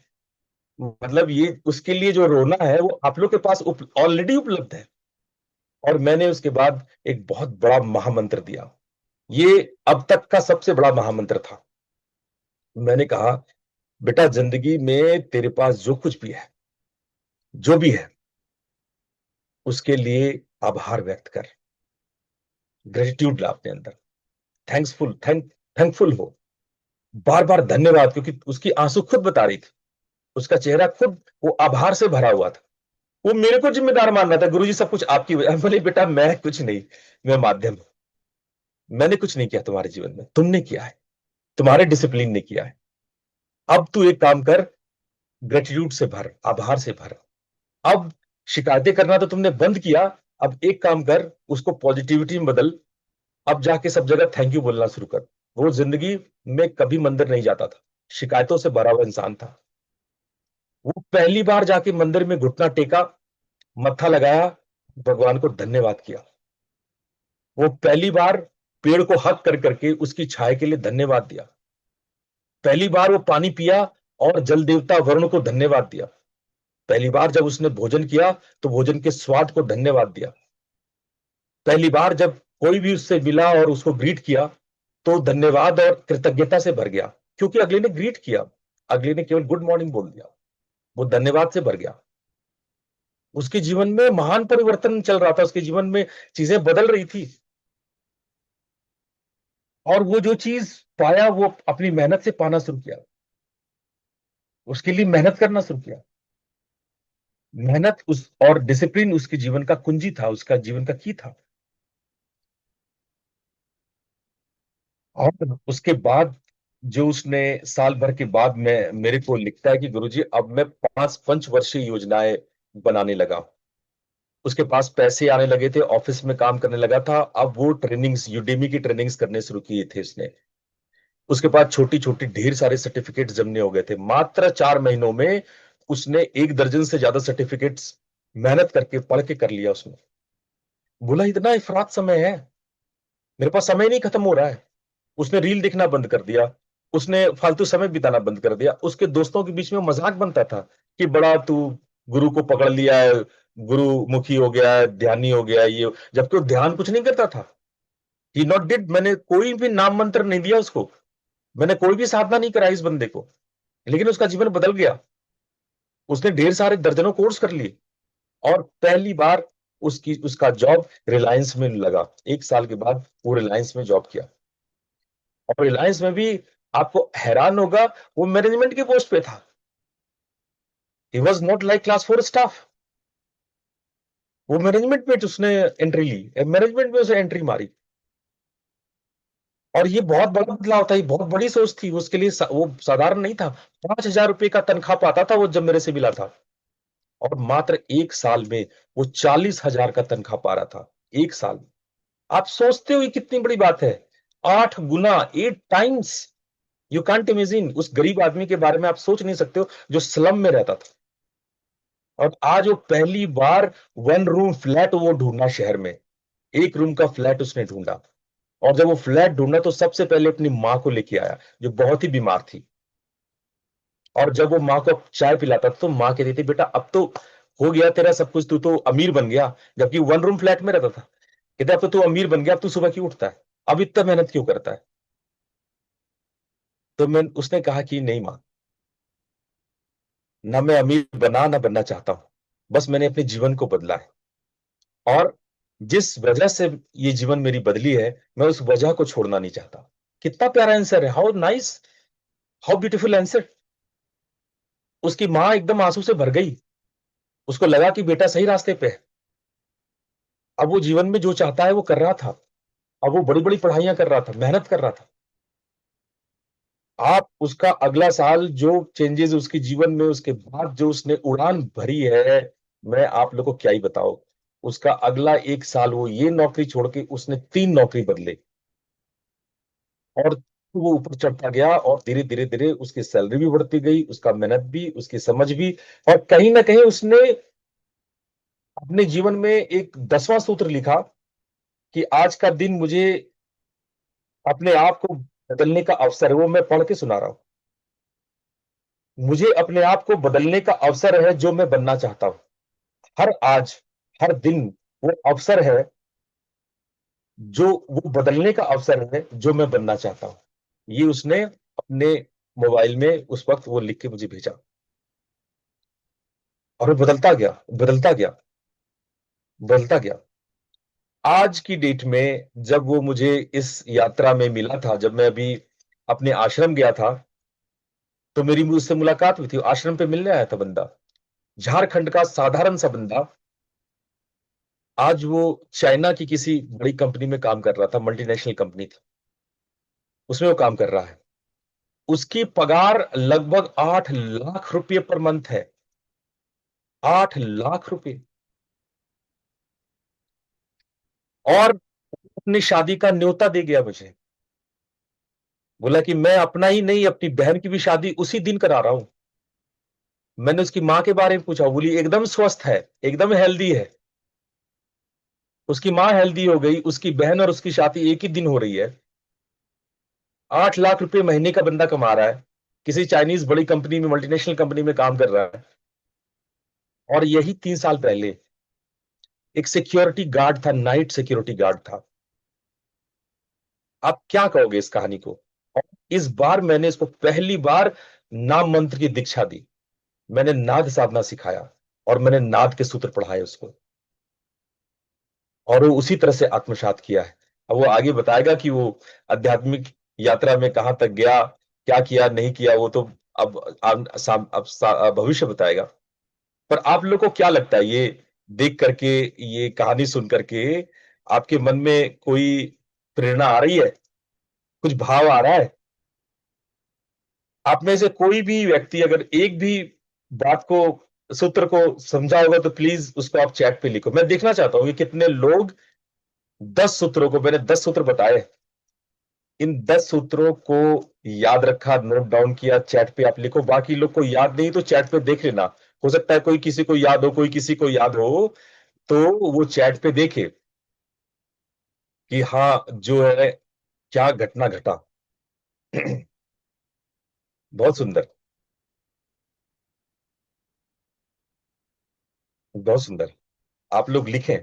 मतलब ये उसके लिए जो रोना है वो आप लोग के पास ऑलरेडी उपलब्ध है। और मैंने उसके बाद एक बहुत बड़ा महामंत्र दिया। ये अब तक का सबसे बड़ा महामंत्र था। मैंने कहा बेटा, जिंदगी में तेरे पास जो कुछ भी है, जो भी है, उसके लिए आभार व्यक्त कर, ग्रेटिट्यूड ला अपने अंदर, थैंकफुल हो, बार बार धन्यवाद। क्योंकि उसकी आंसू खुद बता रही थी, उसका चेहरा खुद वो आभार से भरा हुआ था। वो मेरे को जिम्मेदार मान रहा था, गुरुजी सब कुछ आपकी वजह। बोले बेटा, मैं कुछ नहीं, मैं माध्यम हूं। मैंने कुछ नहीं किया तुम्हारे जीवन में, तुमने किया है, तुम्हारे डिसिप्लिन ने किया है। अब तू एक काम कर, ग्रेटिट्यूड से भर, आभार से भर। अब शिकायतें करना तो तुमने बंद किया, अब एक काम कर, उसको पॉजिटिविटी में बदल। अब जाके सब जगह थैंक यू बोलना शुरू कर। वो जिंदगी में कभी मंदिर नहीं जाता था, शिकायतों से भरा हुआ इंसान था। वो पहली बार जाके मंदिर में घुटना टेका, मत्था लगाया, भगवान को धन्यवाद किया। वो पहली बार पेड़ को हक कर करके उसकी छाया के लिए धन्यवाद दिया। पहली बार वो पानी पिया और जल देवता वरुण को धन्यवाद दिया। पहली बार जब उसने भोजन किया तो भोजन के स्वाद को धन्यवाद दिया। पहली बार जब कोई भी उससे मिला और उसको ग्रीट किया तो धन्यवाद और कृतज्ञता से भर गया, क्योंकि अगले ने ग्रीट किया, अगले ने केवल गुड मॉर्निंग बोल दिया, वो धन्यवाद से भर गया। उसके जीवन में महान परिवर्तन चल रहा था, उसके जीवन में चीजें बदल रही थी। और वो जो चीज पाया वो अपनी मेहनत से पाना शुरू किया, उसके लिए मेहनत करना शुरू किया। मेहनत उस और डिसिप्लिन उसके जीवन का कुंजी था, उसका जीवन का की था। और उसके बाद जो उसने साल भर के बाद में मेरे को लिखता है कि गुरुजी अब मैं 5 पंचवर्षीय योजनाएं बनाने लगा। उसके पास पैसे आने लगे थे, ऑफिस में काम करने लगा था, अब वो ट्रेनिंग्स, यूडेमी की ट्रेनिंग्स करने शुरू किए थे उसने। उसके पास छोटी छोटी ढेर सारे सर्टिफिकेट्स जमने हो गए थे। मात्र 4 महीनों में उसने 1 दर्जन से ज्यादा सर्टिफिकेट्स मेहनत करके पढ़ के कर लिया उसने। बोला इतना इफरात समय है, मेरे पास समय नहीं खत्म हो रहा है। उसने रील देखना बंद कर दिया, उसने फालतू समय बिताना बंद कर दिया। उसके दोस्तों के बीच में मजाक बनता था कि बड़ा तू गुरु को पकड़ लिया है, गुरु मुखी हो गया है, ध्यानी हो गया है ये, जबकि वो ध्यान कुछ नहीं करता था। ही नॉट डिड, मैंने कोई भी नाम मंत्र नहीं दिया उसको, मैंने कोई भी साधना नहीं कराई इस बंदे को, लेकिन उसका जीवन बदल गया। उसने ढेर सारे दर्जनों कोर्स कर लिए और पहली बार उसकी उसका जॉब रिलायंस में लगा। 1 साल के बाद वो रिलायंस में जॉब किया। और रिलायंस में भी आपको हैरान होगा, वो मैनेजमेंट के पोस्ट पे था। He was not like class 4 staff. वो मैनेजमेंट में उसने एंट्री ली, मैनेजमेंट में उसे एंट्री मारी। और ये बहुत बड़ा बदलाव था, ये बहुत बड़ी सोच थी उसके लिए, वो साधारण नहीं था। 5,000 रुपए का तनख्वाह पाता था वो जब मेरे से मिला था, और मात्र 1 साल में वो 40,000 का तनख्वाह पा रहा था। 1 साल में। आप सोचते हो ये कितनी बड़ी बात है? 8 गुना, 8 टाइम्स। You can't imagine. उस गरीब आदमी के बारे में आप सोच नहीं सकते हो जो स्लम में रहता था, और आज वो पहली बार 1 रूम फ्लैट वो ढूंढना शहर में। 1 रूम का फ्लैट उसने ढूंढा। और जब वो फ्लैट ढूंढा तो सबसे पहले अपनी माँ को लेके आया जो बहुत ही बीमार थी। और जब वो माँ को चाय पिलाता था तो माँ कहती थी बेटा अब तो हो गया तेरा सब कुछ, तू तो अमीर बन गया। जबकि 1 रूम फ्लैट में रहता था। कहते अब तो तू अमीर बन गया, अब तू सुबह क्यों उठता है, अब इतना मेहनत क्यों करता है? तो मैं उसने कहा कि नहीं माँ, ना मैं अमीर बना ना बनना चाहता हूं, बस मैंने अपने जीवन को बदला है। और जिस वजह से ये जीवन मेरी बदली है, मैं उस वजह को छोड़ना नहीं चाहता। कितना प्यारा आंसर है, how nice, how beautiful answer. उसकी माँ एकदम आंसू से भर गई। उसको लगा कि बेटा सही रास्ते पे है। अब वो जीवन में जो चाहता है वो कर रहा था। अब वो बड़ी बड़ी पढ़ाइयां कर रहा था, मेहनत कर रहा था। आप उसका अगला साल जो चेंजेस उसके जीवन में, उसके बाद जो उसने उड़ान भरी है, मैं आप लोग को क्या ही बताऊं। उसका अगला 1 साल वो ये नौकरी छोड़ के उसने 3 नौकरी बदले। और वो ऊपर चढ़ता गया और धीरे धीरे धीरे उसकी सैलरी भी बढ़ती गई, उसका मेहनत भी, उसकी समझ भी। और कहीं ना कहीं उसने अपने जीवन में एक 10वां सूत्र लिखा कि आज का दिन मुझे अपने आप को बदलने का अवसर है। वो मैं पढ़ के सुना रहा हूं। मुझे अपने आप को बदलने का अवसर है जो मैं बनना चाहता हूं। हर आज, हर दिन वो अवसर है, जो वो बदलने का अवसर है जो मैं बनना चाहता हूं। ये उसने अपने मोबाइल में उस वक्त वो लिख के मुझे भेजा। और वो बदलता गया, बदलता गया, बदलता गया। आज की डेट में जब वो मुझे इस यात्रा में मिला था, जब मैं अभी अपने आश्रम गया था, तो मेरी उससे मुलाकात हुई थी। आश्रम पे मिलने आया था बंदा, झारखंड का साधारण सा बंदा। आज वो चाइना की किसी बड़ी कंपनी में काम कर रहा था, मल्टीनेशनल कंपनी थी, उसमें वो काम कर रहा है। उसकी पगार लगभग 8 लाख रुपए पर मंथ है। 8 लाख रुपए। और अपनी शादी का न्योता दे गया मुझे। बोला कि मैं अपना ही नहीं, अपनी बहन की भी शादी उसी दिन करा रहा हूं। मैंने उसकी मां के बारे में पूछा, बोली एकदम स्वस्थ है, एकदम हेल्दी है। उसकी मां हेल्दी हो गई, उसकी बहन और उसकी शादी एक ही दिन हो रही है। 8 लाख रुपए महीने का बंदा कमा रहा है, किसी चाइनीज बड़ी कंपनी में, मल्टीनेशनल कंपनी में काम कर रहा है। और यही 3 साल पहले एक सिक्योरिटी गार्ड था, नाइट सिक्योरिटी गार्ड था। आप क्या कहोगे इस कहानी को? और इस बार मैंने इसको पहली बार नाम मंत्र की दीक्षा दी। मैंने नाद साधना सिखाया और मैंने नाद के सूत्र पढ़ाए उसको, और वो उसी तरह से आत्मसात किया है। अब वो आगे बताएगा कि वो आध्यात्मिक यात्रा में कहां तक गया, क्या किया नहीं किया, वो तो अब भविष्य बताएगा। पर आप लोग को क्या लगता है, ये देख करके, ये कहानी सुन करके आपके मन में कोई प्रेरणा आ रही है? कुछ भाव आ रहा है? आप में से कोई भी व्यक्ति अगर एक भी बात को, सूत्र को समझा होगा तो प्लीज उसको आप चैट पे लिखो। मैं देखना चाहता हूं कि कितने लोग 10 सूत्रों को, मैंने 10 सूत्र बताए, इन 10 सूत्रों को याद रखा, नोट डाउन किया। चैट पे आप लिखो। बाकी लोग को याद नहीं तो चैट पे देख लेना। हो सकता है कोई किसी को याद हो, कोई किसी को याद हो, तो वो चैट पे देखे कि हाँ जो है, क्या घटना घटा। बहुत सुंदर, बहुत सुंदर। आप लोग लिखें।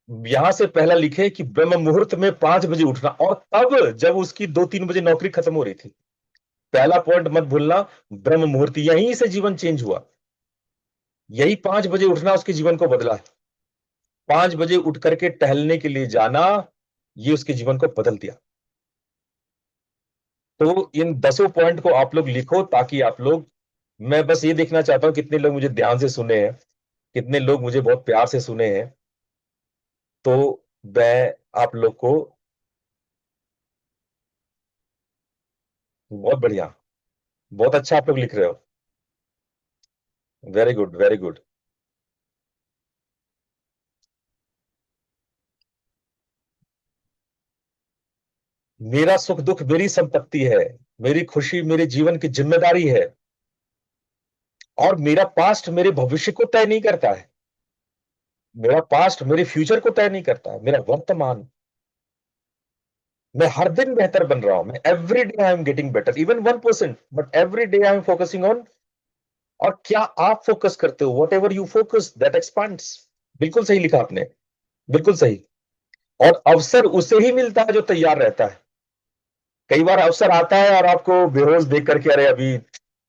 यहां से पहला लिखे कि ब्रह्म मुहूर्त में 5 बजे उठना, और तब जब उसकी 2-3 बजे नौकरी खत्म हो रही थी। पहला पॉइंट मत भूलना, ब्रह्म मुहूर्त, यहीं से जीवन चेंज हुआ। यही 5 बजे उठना उसके जीवन को बदला है। 5 बजे उठ करके टहलने के लिए जाना, ये उसके जीवन को बदल दिया। तो इन 10 पॉइंट को आप लोग लिखो, ताकि आप लोग, मैं बस ये देखना चाहता हूं कितने लोग मुझे ध्यान से सुने हैं, कितने लोग मुझे बहुत प्यार से सुने हैं। तो मैं आप लोग को, बहुत बढ़िया, बहुत अच्छा आप लोग लिख रहे हो। Very good, very good. मेरा सुख दुख मेरी संपत्ति है, मेरी खुशी मेरे जीवन की जिम्मेदारी है, और मेरा पास्ट मेरे भविष्य को तय नहीं करता है। मेरा पास्ट मेरे फ्यूचर को तय नहीं करता है, मेरा वर्तमान। मैं हर दिन बेहतर बन रहा हूं। मैं every day I am getting better, even 1%, but every day I am focusing on. और क्या आप फोकस करते हो? What ever you focus that expands. बिल्कुल सही लिखा आपने, बिल्कुल सही। और अवसर उसे ही मिलता है जो तैयार रहता है। कई बार अवसर आता है और आपको बेहोश देख करके, अरे अभी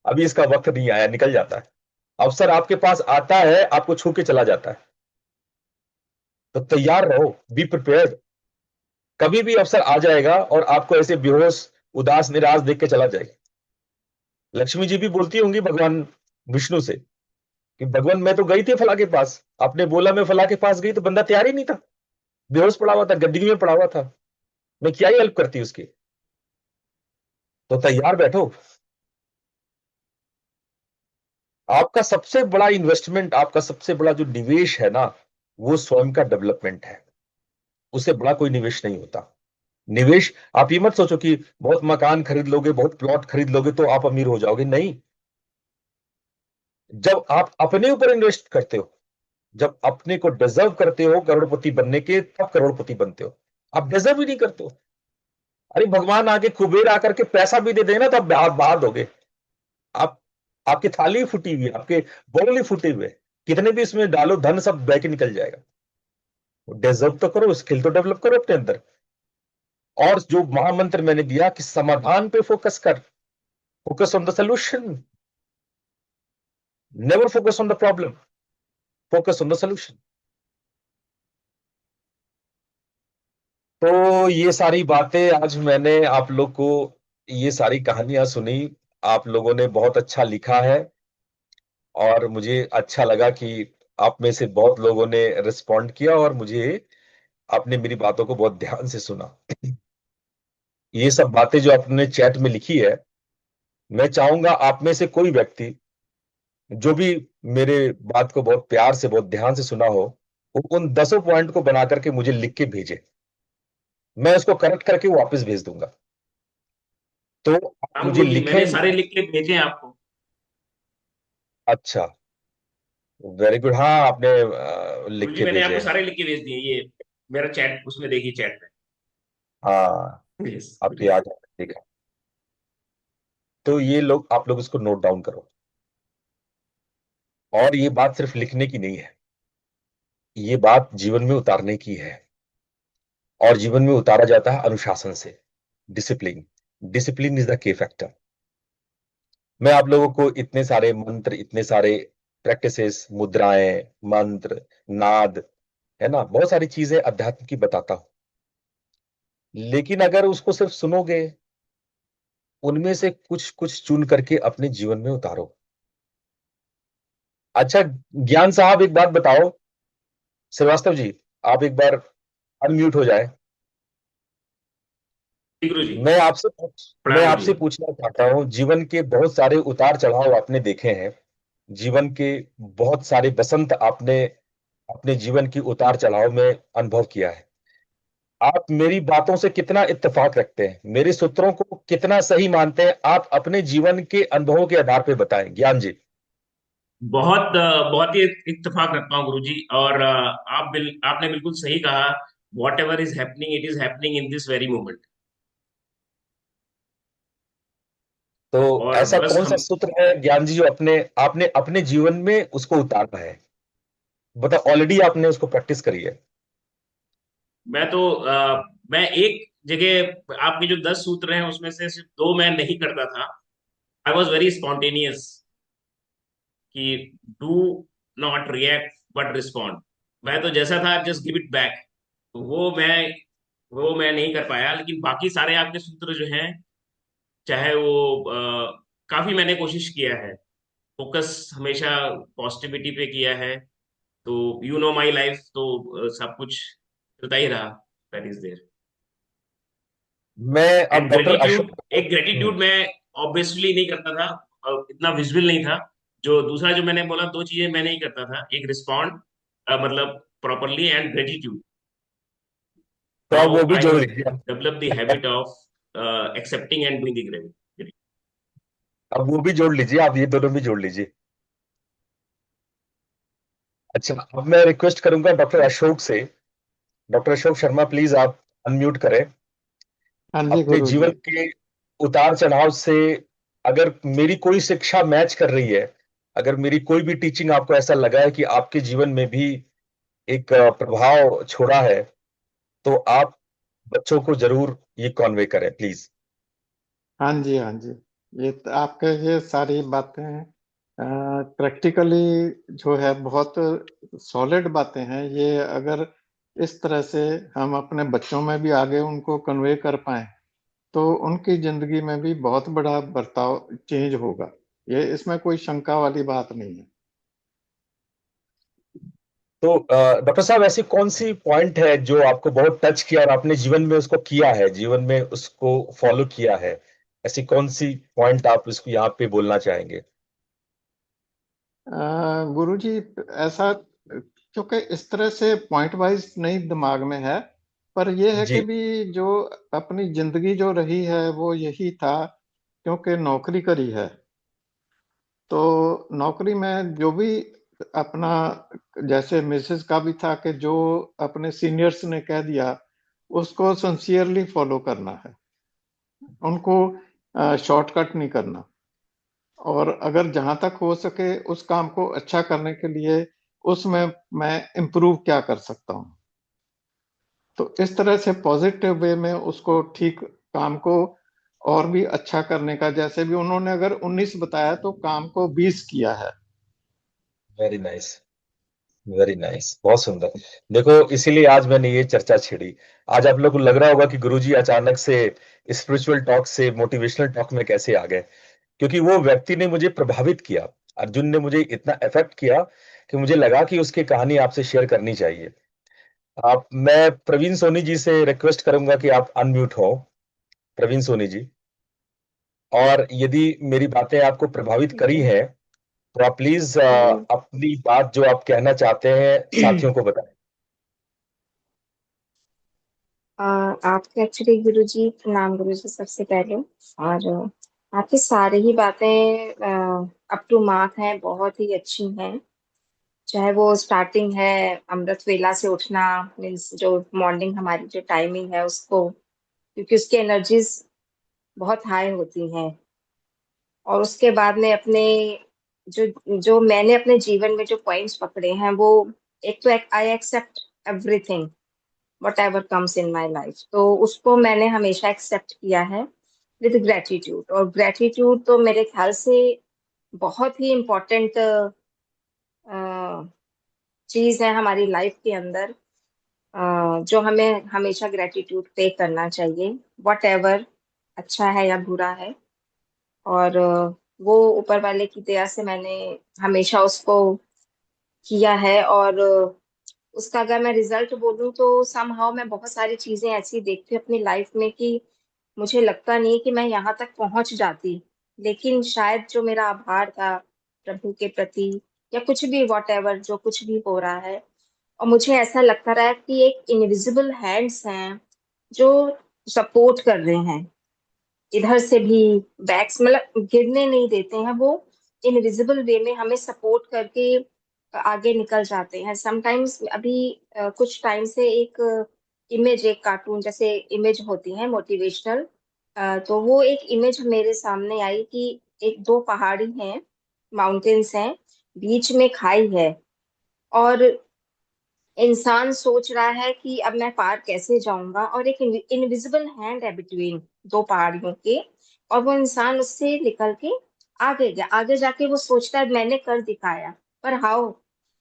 अभी इसका वक्त नहीं आया, निकल जाता है। अवसर आपके पास आता है, आपको छू के चला जाता है। तो तैयार रहो, बी प्रिपेयर्ड। कभी भी अवसर आ जाएगा और आपको ऐसे बेहोश, उदास, निराश देख के चला जाएगा। लक्ष्मी जी भी बोलती होंगी भगवान विष्णु से कि भगवान मैं तो गई थी फला के पास, आपने बोला मैं फला के पास गई तो बंदा तैयार ही नहीं था, बेहोश पड़ा हुआ था, गड्डी में पड़ा हुआ था, मैं क्या ही हेल्प करती उसकी। तो तैयार बैठो। आपका सबसे बड़ा इन्वेस्टमेंट, आपका सबसे बड़ा जो निवेश है ना, वो स्वयं का डेवलपमेंट है। उससे बड़ा कोई निवेश नहीं होता। निवेश, आप ये मत सोचो कि बहुत मकान खरीद लोगे, बहुत प्लॉट खरीद लोगे तो आप अमीर हो जाओगे, नहीं। जब आप अपने ऊपर इन्वेस्ट करते हो, जब अपने को डिजर्व करते हो करोड़पति बनने के, तब करोड़पति बनते हो। आप डिजर्व ही नहीं करते हो। अरे भगवान आके कुबेर आकर के पैसा भी दे देना, तब आप बहा दोगे। आप, आपकी थाली फूटी हुई है, आपके बोल ही फूटे हुए हैं। कितने भी इसमें डालो धन, सब बह के निकल जाएगा। डिजर्व तो करो, स्किल तो डेवलप करो अपने अंदर। और जो महामंत्र मैंने दिया कि समाधान पे फोकस कर, focus on the solution, never focus on the problem, focus on the solution. तो ये सारी बातें आज मैंने आप लोग को, ये सारी कहानियां सुनी। आप लोगों ने बहुत अच्छा लिखा है, और मुझे अच्छा लगा कि आप में से बहुत लोगों ने रिस्पॉन्ड किया, और मुझे, आपने मेरी बातों को बहुत ध्यान से सुना। ये सब बातें जो आपने चैट में लिखी है, मैं चाहूंगा आप में से कोई व्यक्ति जो भी मेरे बात को बहुत प्यार से बहुत ध्यान से सुना हो, वो उन 10 पॉइंट को बना करके मुझे लिख के भेजे। मैं उसको करेक्ट करके वापस भेज दूंगा। तो आप राम मुझे गुरु जी, मैंने लिखें। सारे लिख के भेजे हैं आपको। अच्छा, वेरी गुड। हाँ, आपने लिख गुरु जी, के मैंने भेजे आपको हैं। सारे लिख के भेज दिए, ये मेरा चैट उसमें देखिए, चैट हाँ, में। यस गुरु आपकी जी। याद है, ठीक है। तो ये लोग, आप लोग इसको नोट डाउन करो। और ये बात सिर्फ लिखने की नहीं है, ये बात जीवन में उतारने की है। और जीवन में उतारा जाता है अनुशासन से। Discipline. Discipline is the key factor. मैं आप लोगों को इतने सारे मंत्र, इतने सारे प्रैक्टिसेस, मुद्राएं, मंत्र, नाद, है ना, बहुत सारी चीजें अध्यात्म की बताता हूं। लेकिन अगर उसको सिर्फ सुनोगे, उनमें से कुछ कुछ चुन करके अपने जीवन में उतारो। अच्छा, ज्ञान साहब एक बात बताओ, श्रीवास्तव जी, आप एक बार अनम्यूट हो जाए। जी गुरु जी। मैं प्रणाम गुरु आपसे जी। पूछना चाहता हूं, जीवन के बहुत सारे उतार चढ़ाव आपने देखे हैं। जीवन के बहुत सारे बसंत आपने अपने जीवन की उतार चढ़ाव में अनुभव किया है। आप मेरी बातों से कितना इत्तेफाक रखते हैं, मेरे सूत्रों को कितना सही मानते हैं, आप अपने जीवन के अनुभवों के आधार पर बताएं, ज्ञान जी। बहुत ही इत्तेफाक रखता हूँ गुरु जी। और आपने बिल्कुल सही कहा। What ever is happening, it is happening in this very moment. तो और ऐसा बस कौन सा हम, सूत्र है ज्ञान जी जो अपने आपने अपने जीवन में उसको उतारना है? बताओ, ऑलरेडी आपने उसको प्रैक्टिस करी है। मैं एक जगह आपके जो 10 सूत्र हैं उसमें से सिर्फ दो मैं नहीं करता था। आई वॉज वेरी स्पॉन्टेनियस कि do not react but respond. मैं तो जैसा था जस्ट गिव इट बैक। तो वो मैं नहीं कर पाया। लेकिन बाकी सारे आपके सूत्र जो हैं, चाहे वो काफी मैंने कोशिश किया है। फोकस हमेशा पॉजिटिविटी पे किया है। तो यू नो माई लाइफ, तो सब कुछ चलता ही रहा। That is there. मैं अब एंड डॉक्टर ग्रेटिट्यूड, अशोक। एक ग्रेटिट्यूड मैं ऑब्वियसली नहीं करता था, इतना विजुअल नहीं था। जो दूसरा जो मैंने बोला, दो चीजें मैं नहीं करता था, एक रिस्पॉन्ड मतलब प्रॉपरली, एंड ग्रेटिट्यूड। तो आप नाउ वो भी आई जोड़ हैव लीजिए। Developed the habit of accepting and doing the gratitude. अब वो भी जोड़ लीजिए, आप ये दोनों भी जोड़ लीजिए। अच्छा, अब मैं रिक्वेस्ट करूंगा डॉक्टर अशोक से। डॉक्टर अशोक शर्मा, प्लीज आप अनम्यूट करें। हाँ जी अपने गुरु जीवन जी। के उतार चढ़ाव से, अगर मेरी कोई शिक्षा मैच कर रही है, अगर मेरी कोई भी टीचिंग आपको ऐसा लगा है कि आपके जीवन में भी एक प्रभाव छोड़ा है, तो आप बच्चों को जरूर ये कॉन्वे करें, प्लीज। हाँ जी, हाँ जी। आपके ये सारी बातें प्रैक्टिकली जो है बहुत सॉलिड बातें हैं। ये अगर इस तरह से हम अपने बच्चों में भी आगे उनको कन्वे कर पाए तो उनकी जिंदगी में भी बहुत बड़ा बर्ताव चेंज होगा। ये इसमें कोई शंका वाली बात नहीं है। तो डॉक्टर साहब, ऐसी कौन सी पॉइंट है जो आपको बहुत टच किया और आपने जीवन में उसको किया है, जीवन में उसको फॉलो किया है? ऐसी कौन सी पॉइंट आप इसको यहाँ पे बोलना चाहेंगे? गुरुजी, ऐसा क्योंकि इस तरह से पॉइंट वाइज नहीं दिमाग में है, पर यह है कि जी। भी जो अपनी जिंदगी जो रही है वो यही था। क्योंकि नौकरी करी है तो नौकरी में जो भी अपना, जैसे मिसेस का भी था कि जो अपने सीनियर्स ने कह दिया उसको सिंसियरली फॉलो करना है, उनको शॉर्टकट नहीं करना। और अगर जहां तक हो सके उस काम को अच्छा करने के लिए उसमें मैं इम्प्रूव क्या कर सकता हूँ। तो इस तरह से पॉजिटिव वे में उसको ठीक काम को और भी अच्छा करने का, जैसे भी उन्होंने अगर 19 बताया तो काम को 20 किया है। Very nice. वेरी नाइस, बहुत सुंदर। देखो, इसीलिए आज मैंने ये चर्चा छेड़ी। आज आप लोग को लग रहा होगा कि गुरुजी अचानक से स्पिरिचुअल टॉक से मोटिवेशनल टॉक में कैसे आ गए। क्योंकि वो व्यक्ति ने मुझे प्रभावित किया। अर्जुन ने मुझे इतना इफेक्ट किया कि मुझे लगा कि उसकी कहानी आपसे शेयर करनी चाहिए। आप मैं प्रवीण सोनी जी से रिक्वेस्ट करूंगा कि आप अनम्यूट हो, प्रवीण सोनी जी। और यदि मेरी बातें आपको प्रभावित करी हैं, तो आप प्लीज तो अपनी बात जो आप कहना चाहते हैं साथियों को बताएं। आपके एक्चुअली गुरुजी, प्रणाम गुरुजी सबसे पहले। और आपकी सारी ही बातें अप टू मार्क हैं, बहुत ही अच्छी हैं। चाहे वो स्टार्टिंग है अमृत वेला से उठना, मीन्स जो मॉर्निंग हमारी जो टाइमिंग है उसको, क्योंकि उसकी एनर्जीज बहुत हाई होती हैं। और उसके बाद में अपने जो जो मैंने अपने जीवन में जो पॉइंट्स पकड़े हैं वो, एक तो I accept everything whatever comes in my life, तो उसको मैंने हमेशा एक्सेप्ट किया है विद ग्रेटिट्यूड। और ग्रेटिट्यूड तो मेरे ख्याल से बहुत ही इम्पोर्टेंट चीज है हमारी लाइफ के अंदर, जो हमें हमेशा ग्रेटिट्यूड पे करना चाहिए, वट एवर अच्छा है या बुरा है। और वो ऊपर वाले की दया से मैंने हमेशा उसको किया है। और उसका अगर मैं रिजल्ट बोलूँ तो समहाउ मैं बहुत सारी चीजें ऐसी देखती हूँ अपनी लाइफ में कि मुझे लगता नहीं कि मैं यहाँ तक पहुंच जाती, लेकिन शायद जो मेरा आभार था प्रभु के प्रति, या कुछ भी वॉट एवर जो कुछ भी हो रहा है, और मुझे ऐसा लगता रहा है कि एक इनविजिबल हैंड्स हैं जो सपोर्ट कर रहे हैं इधर से भी, बैक्स मतलब गिरने नहीं देते हैं वो, इनविजिबल वे में हमें सपोर्ट करके आगे निकल जाते हैं। समटाइम्स अभी कुछ टाइम से एक इमेज, एक कार्टून जैसे इमेज होती है मोटिवेशनल, तो वो एक इमेज मेरे सामने आई कि एक दो पहाड़ी हैं, माउंटेन्स हैं, बीच में खाई है, और इंसान सोच रहा है कि अब मैं पार कैसे जाऊंगा, और एक इनविजिबल हैंड है बिटवीन दो पहाड़ियों के, और वो इंसान उससे निकल के आगे गया। आगे जाके वो सोचता है मैंने कर दिखाया, पर हाउ,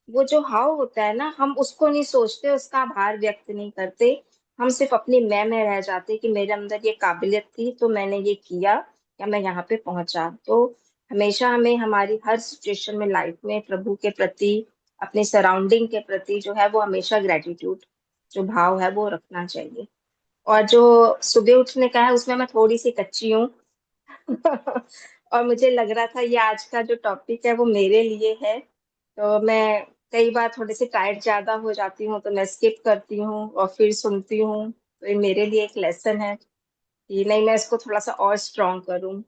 वो जो हाउ होता है ना, हम उसको नहीं सोचते, उसका आभार व्यक्त नहीं करते। हम सिर्फ अपनी मैं में रह जाते कि मेरे अंदर ये काबिलियत थी तो मैंने ये किया, या मैं यहाँ पे पहुंचा। तो हमेशा हमें हमारी हर सिचुएशन में लाइफ में प्रभु के प्रति, अपने सराउंडिंग के प्रति जो है वो हमेशा ग्रेटिट्यूड जो भाव है वो रखना चाहिए। और जो सुबह उठने का है उसमें मैं थोड़ी सी कच्ची हूँ और मुझे लग रहा था ये आज का जो टॉपिक है वो मेरे लिए है, तो मैं कई बार थोड़े से टायर्ड ज्यादा हो जाती हूँ तो मैं स्किप करती हूँ और फिर सुनती हूँ। तो ये मेरे लिए एक लेसन है कि नहीं, मैं इसको थोड़ा सा और स्ट्रॉन्ग करूँ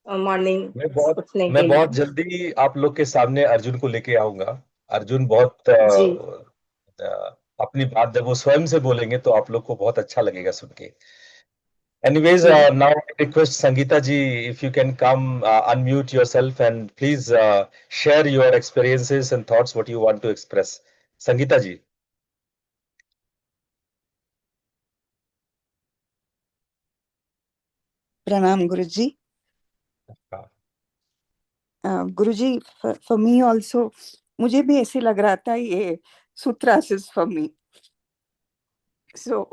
मॉर्निंग मैं बहुत उठने मैं के बहुत लिए। जल्दी आप लोग के सामने अर्जुन को लेके आऊंगा। अर्जुन बहुत जी। अपनी बात जब वो स्वयं से बोलेंगे तो आप लोग को बहुत अच्छा लगेगा सुन के। Anyways, ji. now I request Sangeeta ji, if you can come, unmute yourself and please share your experiences and thoughts, what you want to express. Sangeeta ji. Pranam Guruji. हाँ, Guruji, for me also, मुझे भी ऐसे लग रहा था ये sutras is for me. So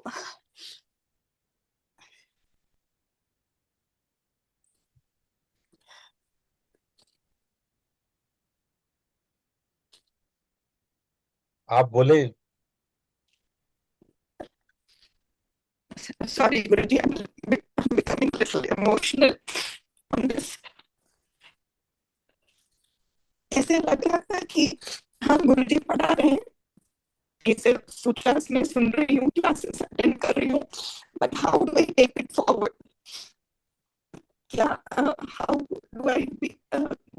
आप बोले। sorry Guruji, I'm becoming a little emotional on this. ऐसे लग रहा था कि हाँ गुरुजी पढ़ा रहे हैं, इसे सूत्रास में सुन रही हूँ, क्लासेस अटेंड कर रही हूँ, but how do I take it forward? क्या how do I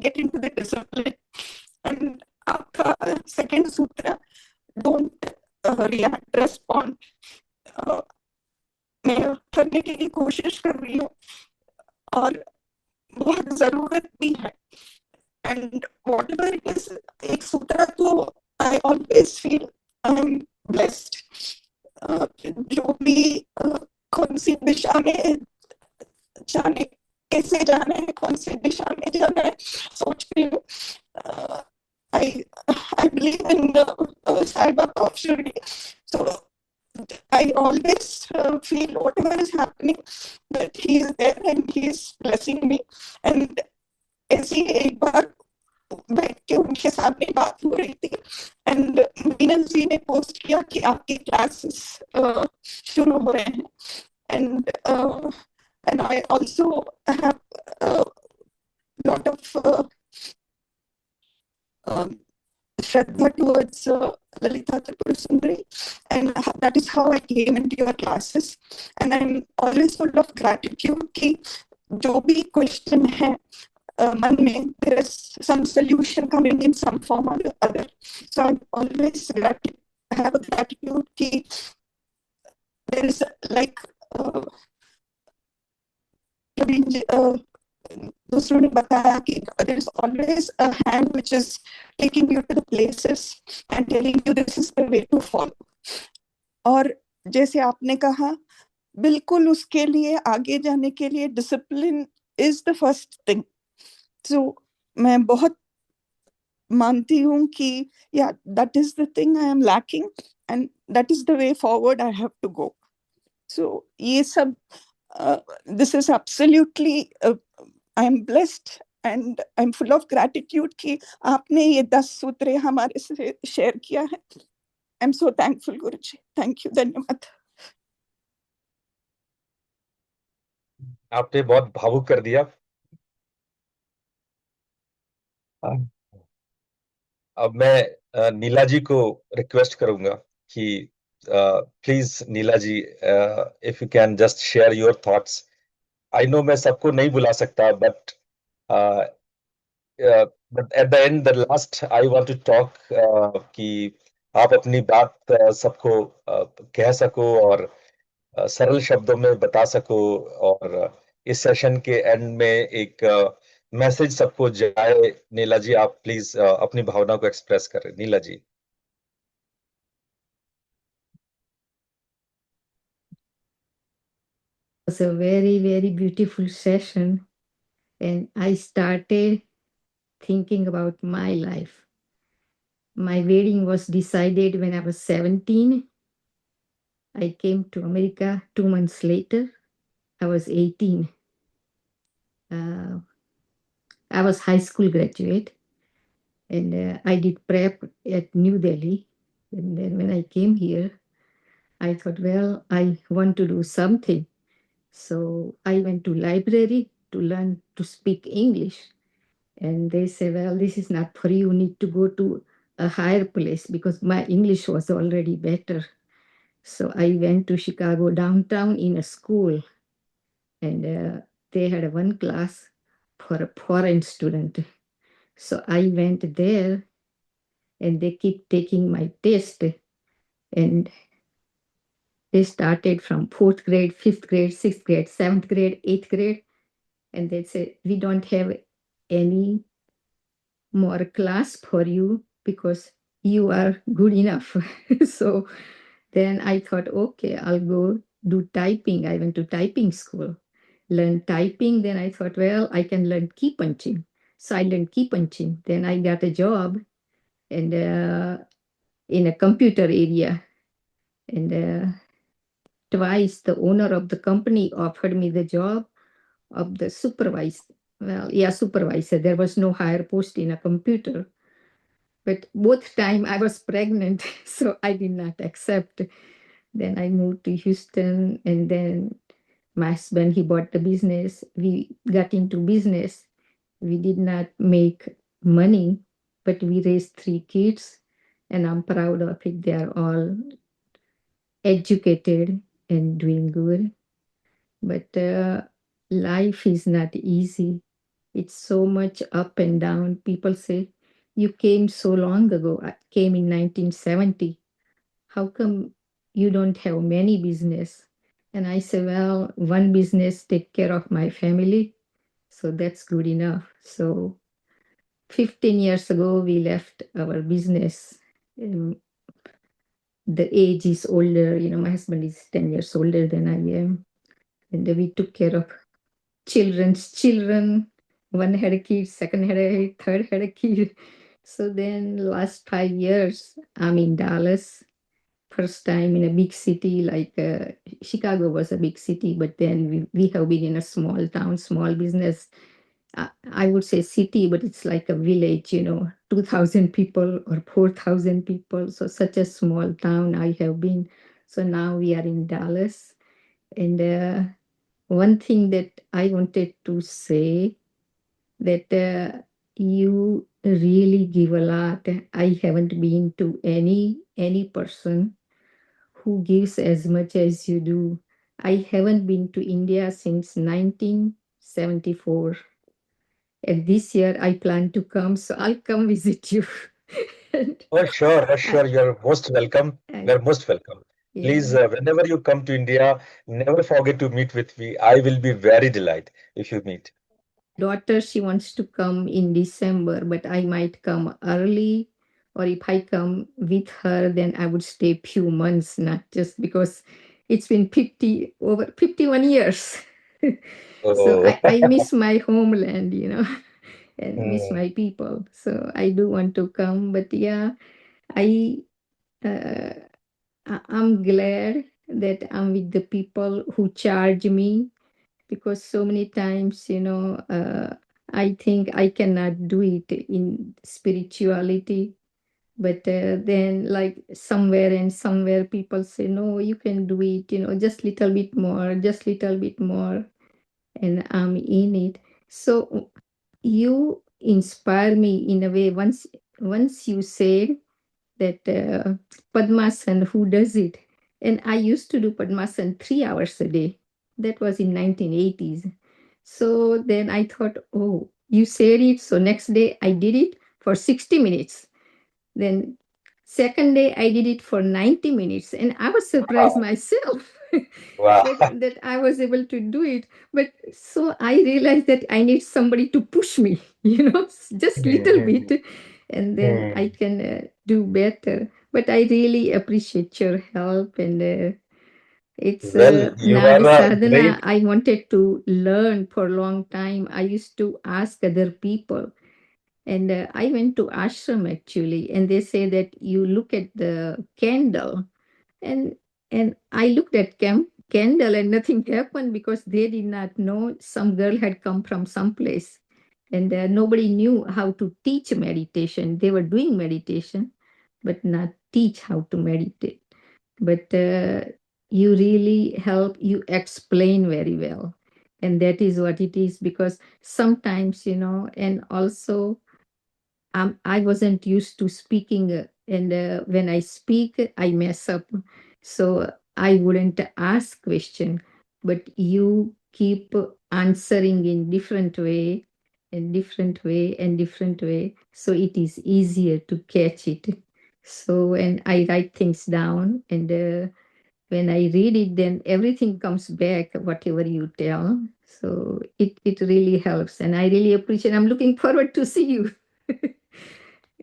get into the discipline? And आपका second sutra, don't react, respond, मैं करने की कोशिश कर रही हूँ और बहुत जरूरत भी है। एंड whatever it is, एक सूत्र तो I always feel I'm blessed. जो भी कौन सी दिशा में जाने, कैसे जाना है, कौन सी दिशा में जाना है, सोच रही हूँ। I believe in Sai Baba of Shirdi. So I always feel whatever is happening that he is there and he is blessing me. And ऐसी एक बार बैठ के उनके सामने बात हो रही थी एंड मीनल जी ने पोस्ट किया कि आपकी क्लासेस शुरू हो रहे हैं and I also have lot of Shraddha towards Lalita Tripura Sundari, and that is how I came into your classes. And I'm always full of gratitude कि जो भी question है मन में, there is some solution coming in some form or the other. So I'm always have a gratitude कि there is like दूसरों ने बताया कि there is always a hand which is taking you to the places and telling you this is the way to follow. और जैसे आपने कहा, बिल्कुल उसके लिए आगे जाने के लिए discipline is the first thing. तो मैं बहुत मानती हूँ कि या that is the thing I am lacking and that is the way forward I have to go. So ये सब this is absolutely I am blessed and I'm full of gratitude कि आपने ये 10 सूत्रें हमारे से शेयर किया है. I'm so thankful, Guruji. Thank you. धन्यवाद. आपने बहुत भावुक कर दिया. अब मैं नीला जी को रिक्वेस्ट करूंगा कि please Neela ji, if you can just share your thoughts. I know मैं सबको नहीं बुला सकता, but at the end, the last, I want to talk कि आप अपनी बात सबको कह सको और सरल शब्दों में बता सको, और इस सेशन के एंड में एक मैसेज सबको जाए. नीला जी, आप प्लीज अपनी भावना को एक्सप्रेस करें. नीला जी. It was a very, very beautiful session, and I started thinking about my life. My wedding was decided when I was 17. I came to America 2 months later. I was 18. I was high school graduate, and I did prep at New Delhi. And then when I came here, I thought, well, I want to do something. So I went to library to learn to speak English. And they say, well, this is not for you. You need to go to a higher place, because my English was already better. So I went to Chicago downtown in a school, and they had one class for a foreign student. So I went there, and they keep taking my test, and they started from 4th grade, 5th grade, 6th grade, 7th grade, 8th grade. And they said, we don't have any more class for you because you are good enough. So then I thought, okay, I'll go do typing. I went to typing school, learn typing. Then I thought, well, I can learn key punching. So I learned key punching. Then I got a job and in a computer area. And twice the owner of the company offered me the job of the supervisor. Well, yeah, supervisor. There was no higher post in a computer. But both time I was pregnant, so I did not accept. Then I moved to Houston, and then my husband, he bought the business. We got into business. We did not make money, but we raised 3 kids, and I'm proud of it. They are all educated and doing good. But life is not easy. It's so much up and down. People say, you came so long ago. I came in 1970. How come you don't have many business? And I say, well, one business take care of my family. So that's good enough. So 15 years ago, we left our business. The age is older. My husband is 10 years older than I am. And we took care of children's children. One had a kid, second had a third had a kid. So then last 5 years, I'm in Dallas. First time in a big city, like Chicago was a big city, but then we have been in a small town, small business. I would say city, but it's like a village, 2,000 people or 4,000 people. So such a small town I have been. So now we are in Dallas. And one thing that I wanted to say that you really give a lot. I haven't been to any person who gives as much as you do. I haven't been to India since 1974. And this year I plan to come, so I'll come visit you. And Oh, sure, I, sure. You're most welcome. I, You're most welcome. Please, yeah. whenever you come to India, never forget to meet with me. I will be very delighted if you meet. Daughter, she wants to come in December, but I might come early, or if I come with her, then I would stay few months, not just because it's been over 51 years. So Oh, I miss my homeland, and miss hmm. my people. So I do want to come, but yeah, I uh, I'm glad that I'm with the people who charge me, because so many times, I think I cannot do it in spirituality. But then, like, somewhere and somewhere, people say, no, you can do it, just little bit more, just little bit more. And I'm in it. So you inspire me in a way. Once you said that Padmasana, who does it? And I used to do Padmasana 3 hours a day. That was in 1980s. So then I thought, oh, you said it. So next day I did it for 60 minutes. Then second day I did it for 90 minutes. And I was surprised Wow, myself wow. that I was able to do it. But so I realized that I need somebody to push me, just little Hmm, bit, and then hmm. I can do better. But I really appreciate your help, and it's Well, you Nadi are a Sadhana. great. I wanted to learn for a long time. I used to ask other people, and I went to ashram actually, and they say that you look at the candle, and I looked at candle and nothing happened, because they did not know some girl had come from some place, and nobody knew how to teach meditation. They were doing meditation, but not teach how to meditate. But you really help, you explain very well, and that is what it is, because sometimes, and also I wasn't used to speaking, and when I speak, I mess up. So I wouldn't ask question, but you keep answering in different way, and different way, and different way. So it is easier to catch it. So when I write things down, and when I read it, then everything comes back, whatever you tell. So it really helps, and I really appreciate. I'm looking forward to see you.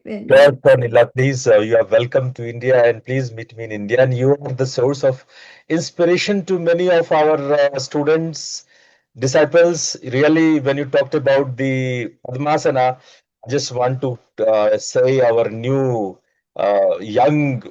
And Sure, Pranila, please, you are welcome to India and please meet me in India. And you are the source of inspiration to many of our students, disciples. Really, when you talked about the Padmasana, I just want to say our new young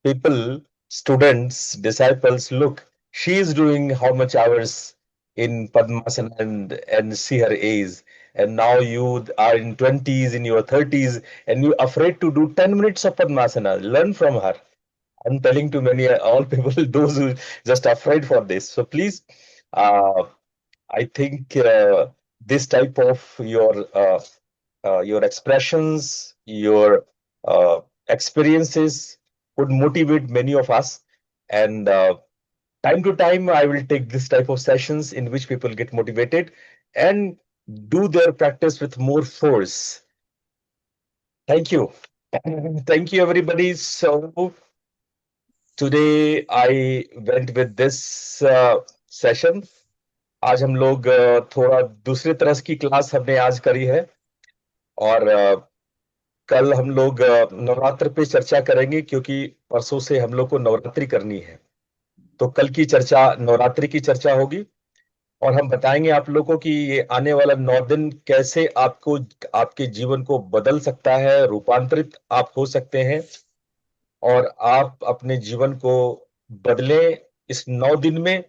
people, students, disciples, look, she is doing how much hours in Padmasana and see her age. And now you are in 20s, in your 30s, and you're afraid to do 10 minutes of Padmasana. Learn from her. I'm telling to many, all people, those who just afraid for this. So please, uh, I think this type of your expressions, your experiences would motivate many of us. And time to time, I will take this type of sessions in which people get motivated and do their practice with more force. Thank you. Thank you, everybody. So today I went with this session. आज हम लोग थोड़ा दूसरे तरह की class हमने आज करी है और कल हम लोग नवरात्र पे चर्चा करेंगे क्योंकि परसों से हम लोग को नवरात्रि करनी है। तो कल की चर्चा नवरात्रि की चर्चा होगी और हम बताएंगे आप लोगों को कि ये आने वाला 9 दिन कैसे आपको आपके जीवन को बदल सकता है, रूपांतरित आप हो सकते हैं और आप अपने जीवन को बदलें इस 9 दिन में।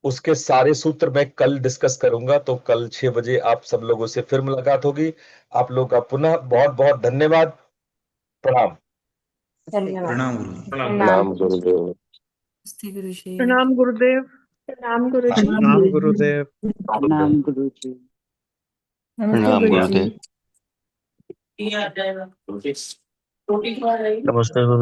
उसके सारे सूत्र मैं कल डिस्कस करूंगा। तो कल 6 बजे आप सब लोगों से फिर मुलाकात होगी। आप लोग का पुनः बहुत बहुत धन्यवाद। प्रणाम। धन्यवाद। प्रणाम गुरु जी। प्रणाम प्रणाम गुरुदेव। नमस्ते गुरु जी। प्रणाम गुरुदेव। प्रणाम गुरु जी। प्रणाम गुरुदेव। प्रणाम गुरु जी। नमस्ते प्रणाम गुरु जी। गुरुदेव। नमस्ते गुरु